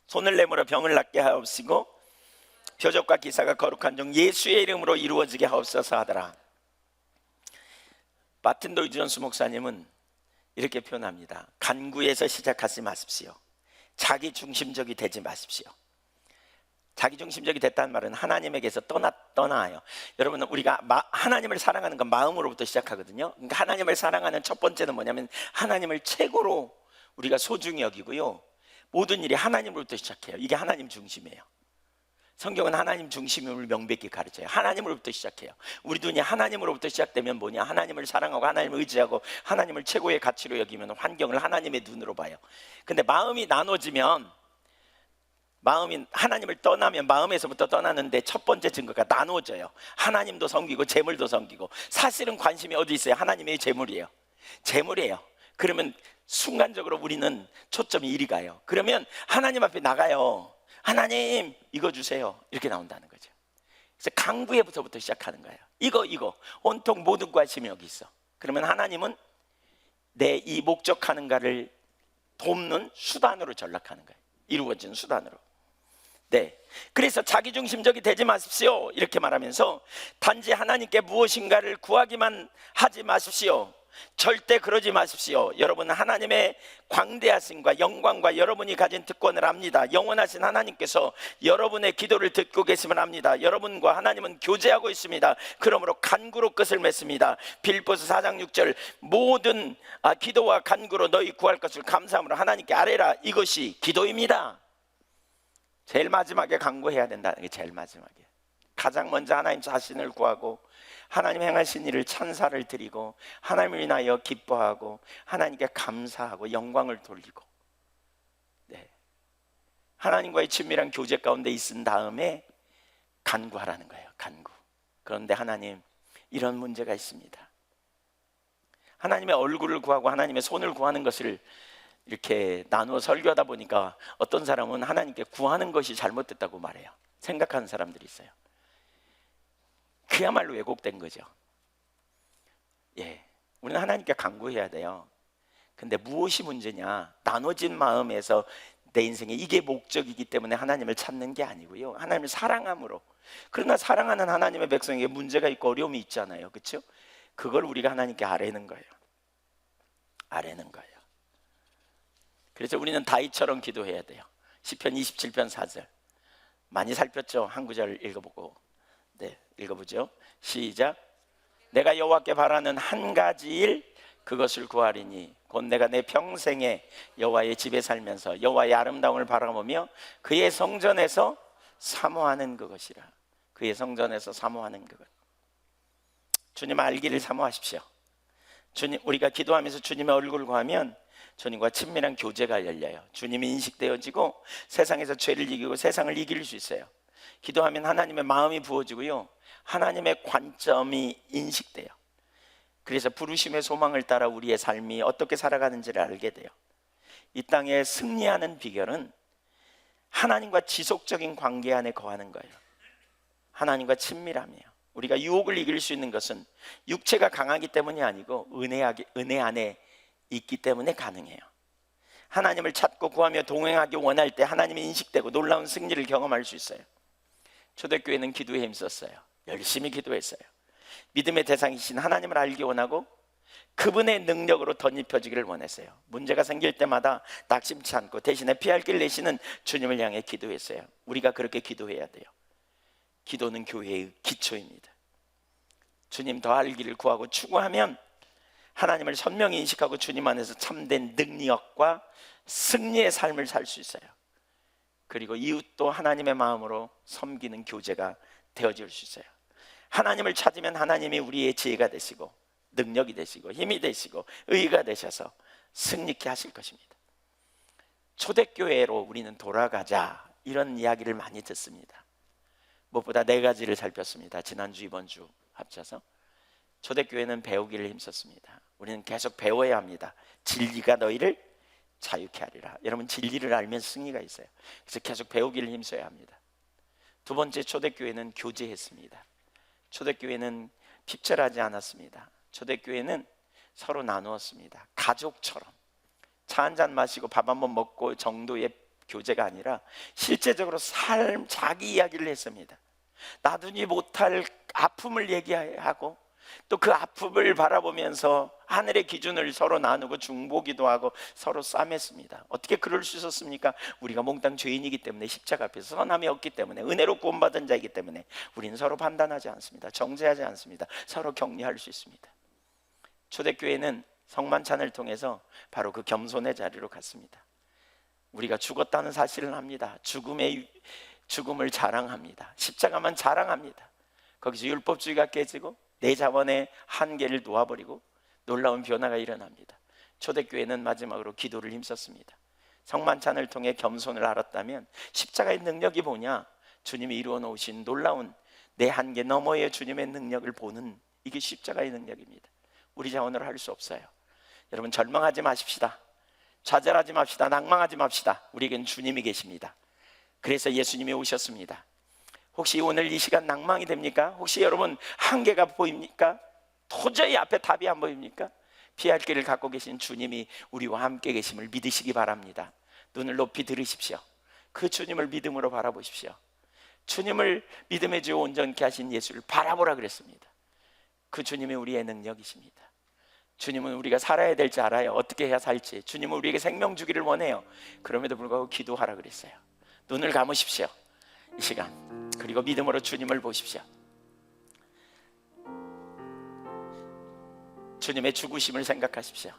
손을 내밀어 병을 낫게 하옵시고 표적과 기사가 거룩한 종 예수의 이름으로 이루어지게 하옵소서 하더라. 마틴 로이드 존스 목사님은 이렇게 표현합니다. 간구에서 시작하지 마십시오. 자기 중심적이 되지 마십시오. 자기 중심적이 됐다는 말은 하나님에게서 떠나요. 여러분, 우리가 하나님을 사랑하는 건 마음으로부터 시작하거든요. 그러니까 하나님을 사랑하는 첫 번째는 뭐냐면 하나님을 최고로 우리가 소중히 여기고요, 모든 일이 하나님으로부터 시작해요. 이게 하나님 중심이에요. 성경은 하나님 중심임을 명백히 가르쳐요. 하나님으로부터 시작해요. 우리 눈이 하나님으로부터 시작되면 뭐냐? 하나님을 사랑하고 하나님을 의지하고 하나님을 최고의 가치로 여기면 환경을 하나님의 눈으로 봐요. 근데 마음이 나눠지면, 마음이 하나님을 떠나면 마음에서부터 떠나는데 첫 번째 증거가 나눠져요. 하나님도 섬기고 재물도 섬기고. 사실은 관심이 어디 있어요? 하나님의 재물이에요. 재물이에요. 그러면 순간적으로 우리는 초점이 이리 가요. 그러면 하나님 앞에 나가요. 하나님 이거 주세요, 이렇게 나온다는 거죠. 그래서 강구에부터 시작하는 거예요. 이거 온통 모든 관심이 여기 있어. 그러면 하나님은 내 이 목적하는가를 돕는 수단으로 전락하는 거예요. 이루어진 수단으로. 네, 그래서 자기중심적이 되지 마십시오, 이렇게 말하면서 단지 하나님께 무엇인가를 구하기만 하지 마십시오. 절대 그러지 마십시오. 여러분은 하나님의 광대하심과 영광과 여러분이 가진 특권을 압니다. 영원하신 하나님께서 여러분의 기도를 듣고 계심을 압니다. 여러분과 하나님은 교제하고 있습니다. 그러므로 간구로 끝을 맺습니다. 빌립보서 4장 6절, 모든 기도와 간구로 너희 구할 것을 감사함으로 하나님께 아뢰라. 이것이 기도입니다. 제일 마지막에 간구해야 된다는 게 제일 마지막에, 가장 먼저 하나님 자신을 구하고 하나님 행하신 일을 찬사를 드리고 하나님을 인하여 기뻐하고 하나님께 감사하고 영광을 돌리고, 네, 하나님과의 친밀한 교제 가운데 있은 다음에 간구하라는 거예요. 간구. 그런데 하나님, 이런 문제가 있습니다. 하나님의 얼굴을 구하고 하나님의 손을 구하는 것을 이렇게 나누어 설교하다 보니까 어떤 사람은 하나님께 구하는 것이 잘못됐다고 말해요. 생각하는 사람들이 있어요. 그야말로 왜곡된 거죠. 예, 우리는 하나님께 간구해야 돼요. 근데 무엇이 문제냐? 나눠진 마음에서 내 인생에 이게 목적이기 때문에 하나님을 찾는 게 아니고요, 하나님을 사랑함으로. 그러나 사랑하는 하나님의 백성에게 문제가 있고 어려움이 있잖아요, 그렇죠? 그걸 우리가 하나님께 아뢰는 거예요. 아뢰는 거예요. 그래서 우리는 다윗처럼 기도해야 돼요. 시편 27편 4절 많이 살폈죠? 한 구절 읽어보고, 네, 읽어보죠. 시작. 내가 여호와께 바라는 한 가지 일, 그것을 구하리니 곧 내가 내 평생에 여호와의 집에 살면서 여호와의 아름다움을 바라보며 그의 성전에서 사모하는 그것이라. 그의 성전에서 사모하는 그것. 주님 알기를 사모하십시오. 주님, 우리가 기도하면서 주님의 얼굴을 구하면 주님과 친밀한 교제가 열려요. 주님이 인식되어지고 세상에서 죄를 이기고 세상을 이길 수 있어요. 기도하면 하나님의 마음이 부어지고요, 하나님의 관점이 인식돼요. 그래서 부르심의 소망을 따라 우리의 삶이 어떻게 살아가는지를 알게 돼요. 이 땅에 승리하는 비결은 하나님과 지속적인 관계 안에 거하는 거예요. 하나님과 친밀함이에요. 우리가 유혹을 이길 수 있는 것은 육체가 강하기 때문이 아니고 은혜 안에 있기 때문에 가능해요. 하나님을 찾고 구하며 동행하기 원할 때 하나님이 인식되고 놀라운 승리를 경험할 수 있어요. 초대교회는 기도에 힘썼어요. 열심히 기도했어요. 믿음의 대상이신 하나님을 알기 원하고 그분의 능력으로 덧입혀지기를 원했어요. 문제가 생길 때마다 낙심치 않고 대신에 피할 길 내시는 주님을 향해 기도했어요. 우리가 그렇게 기도해야 돼요. 기도는 교회의 기초입니다. 주님 더 알기를 구하고 추구하면 하나님을 선명히 인식하고 주님 안에서 참된 능력과 승리의 삶을 살 수 있어요. 그리고 이웃도 하나님의 마음으로 섬기는 교제가 되어질 수 있어요. 하나님을 찾으면 하나님이 우리의 지혜가 되시고 능력이 되시고 힘이 되시고 의가 되셔서 승리케 하실 것입니다. 초대교회로 우리는 돌아가자, 이런 이야기를 많이 듣습니다. 무엇보다 네 가지를 살폈습니다. 지난주 이번주 합쳐서 초대교회는 배우기를 힘썼습니다. 우리는 계속 배워야 합니다. 진리가 너희를 자유케 하리라. 여러분, 진리를 알면 승리가 있어요. 그래서 계속 배우기를 힘써야 합니다. 두 번째, 초대교회는 교제했습니다. 초대교회는 핍절하지 않았습니다. 초대교회는 서로 나누었습니다. 가족처럼 차 한잔 마시고 밥 한번 먹고 정도의 교제가 아니라 실제적으로 자기 이야기를 했습니다. 나누지 못할 아픔을 얘기하고 또 그 아픔을 바라보면서 하늘의 기준을 서로 나누고 중보기도 하고 서로 싸맸습니다. 어떻게 그럴 수 있었습니까? 우리가 몽땅 죄인이기 때문에, 십자가 앞에서 선함이 없기 때문에, 은혜로 구원받은 자이기 때문에 우리는 서로 판단하지 않습니다. 정죄하지 않습니다. 서로 격려할 수 있습니다. 초대교회는 성만찬을 통해서 바로 그 겸손의 자리로 갔습니다. 우리가 죽었다는 사실을 합니다. 죽음을 자랑합니다. 십자가만 자랑합니다. 거기서 율법주의가 깨지고 내 자원의 한계를 놓아버리고 놀라운 변화가 일어납니다. 초대교회는 마지막으로 기도를 힘썼습니다. 성만찬을 통해 겸손을 알았다면 십자가의 능력이 뭐냐? 주님이 이루어 놓으신 놀라운 내 한계 너머의 주님의 능력을 보는, 이게 십자가의 능력입니다. 우리 자원으로 할 수 없어요. 여러분, 절망하지 마십시다. 좌절하지 맙시다. 낭망하지 맙시다. 우리에겐 주님이 계십니다. 그래서 예수님이 오셨습니다. 혹시 오늘 이 시간 낭망이 됩니까? 혹시 여러분 한계가 보입니까? 도저히 앞에 답이 안 보입니까? 피할 길을 갖고 계신 주님이 우리와 함께 계심을 믿으시기 바랍니다. 눈을 높이 들으십시오. 그 주님을 믿음으로 바라보십시오. 주님을 믿음의 주 온전케 하신 예수를 바라보라 그랬습니다. 그 주님이 우리의 능력이십니다. 주님은 우리가 살아야 될지 알아요. 어떻게 해야 살지. 주님은 우리에게 생명 주기를 원해요. 그럼에도 불구하고 기도하라 그랬어요. 눈을 감으십시오, 이 시간. 그리고 믿음으로 주님을 보십시오. 주님의 죽으심을 생각하십시오.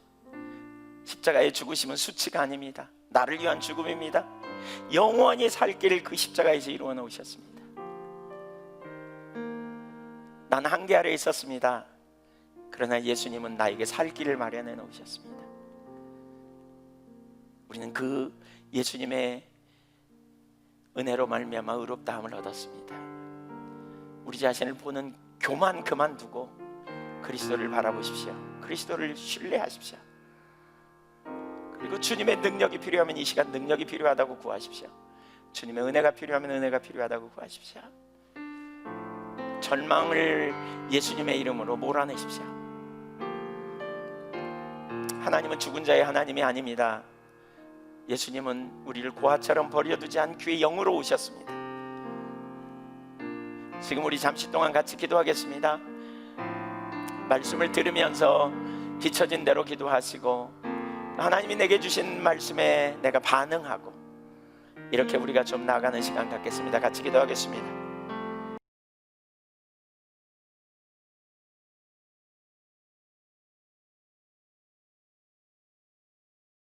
십자가의 죽으심은 수치가 아닙니다. 나를 위한 죽음입니다. 영원히 살 길을 그 십자가에서 이루어 놓으셨습니다. 난 한계 아래에 있었습니다. 그러나 예수님은 나에게 살 길을 마련해 놓으셨습니다. 우리는 그 예수님의 은혜로 말미암아 의롭다함을 얻었습니다. 우리 자신을 보는 교만 그만두고 그리스도를 바라보십시오. 그리스도를 신뢰하십시오. 그리고 주님의 능력이 필요하면 이 시간 능력이 필요하다고 구하십시오. 주님의 은혜가 필요하면 은혜가 필요하다고 구하십시오. 절망을 예수님의 이름으로 몰아내십시오. 하나님은 죽은 자의 하나님이 아닙니다. 예수님은 우리를 고아처럼 버려두지 않기 위해 영으로 오셨습니다. 지금 우리 잠시 동안 같이 기도하겠습니다. 말씀을 들으면서 비춰진 대로 기도하시고, 하나님이 내게 주신 말씀에 내가 반응하고, 이렇게 우리가 좀 나아가는 시간 갖겠습니다. 같이 기도하겠습니다.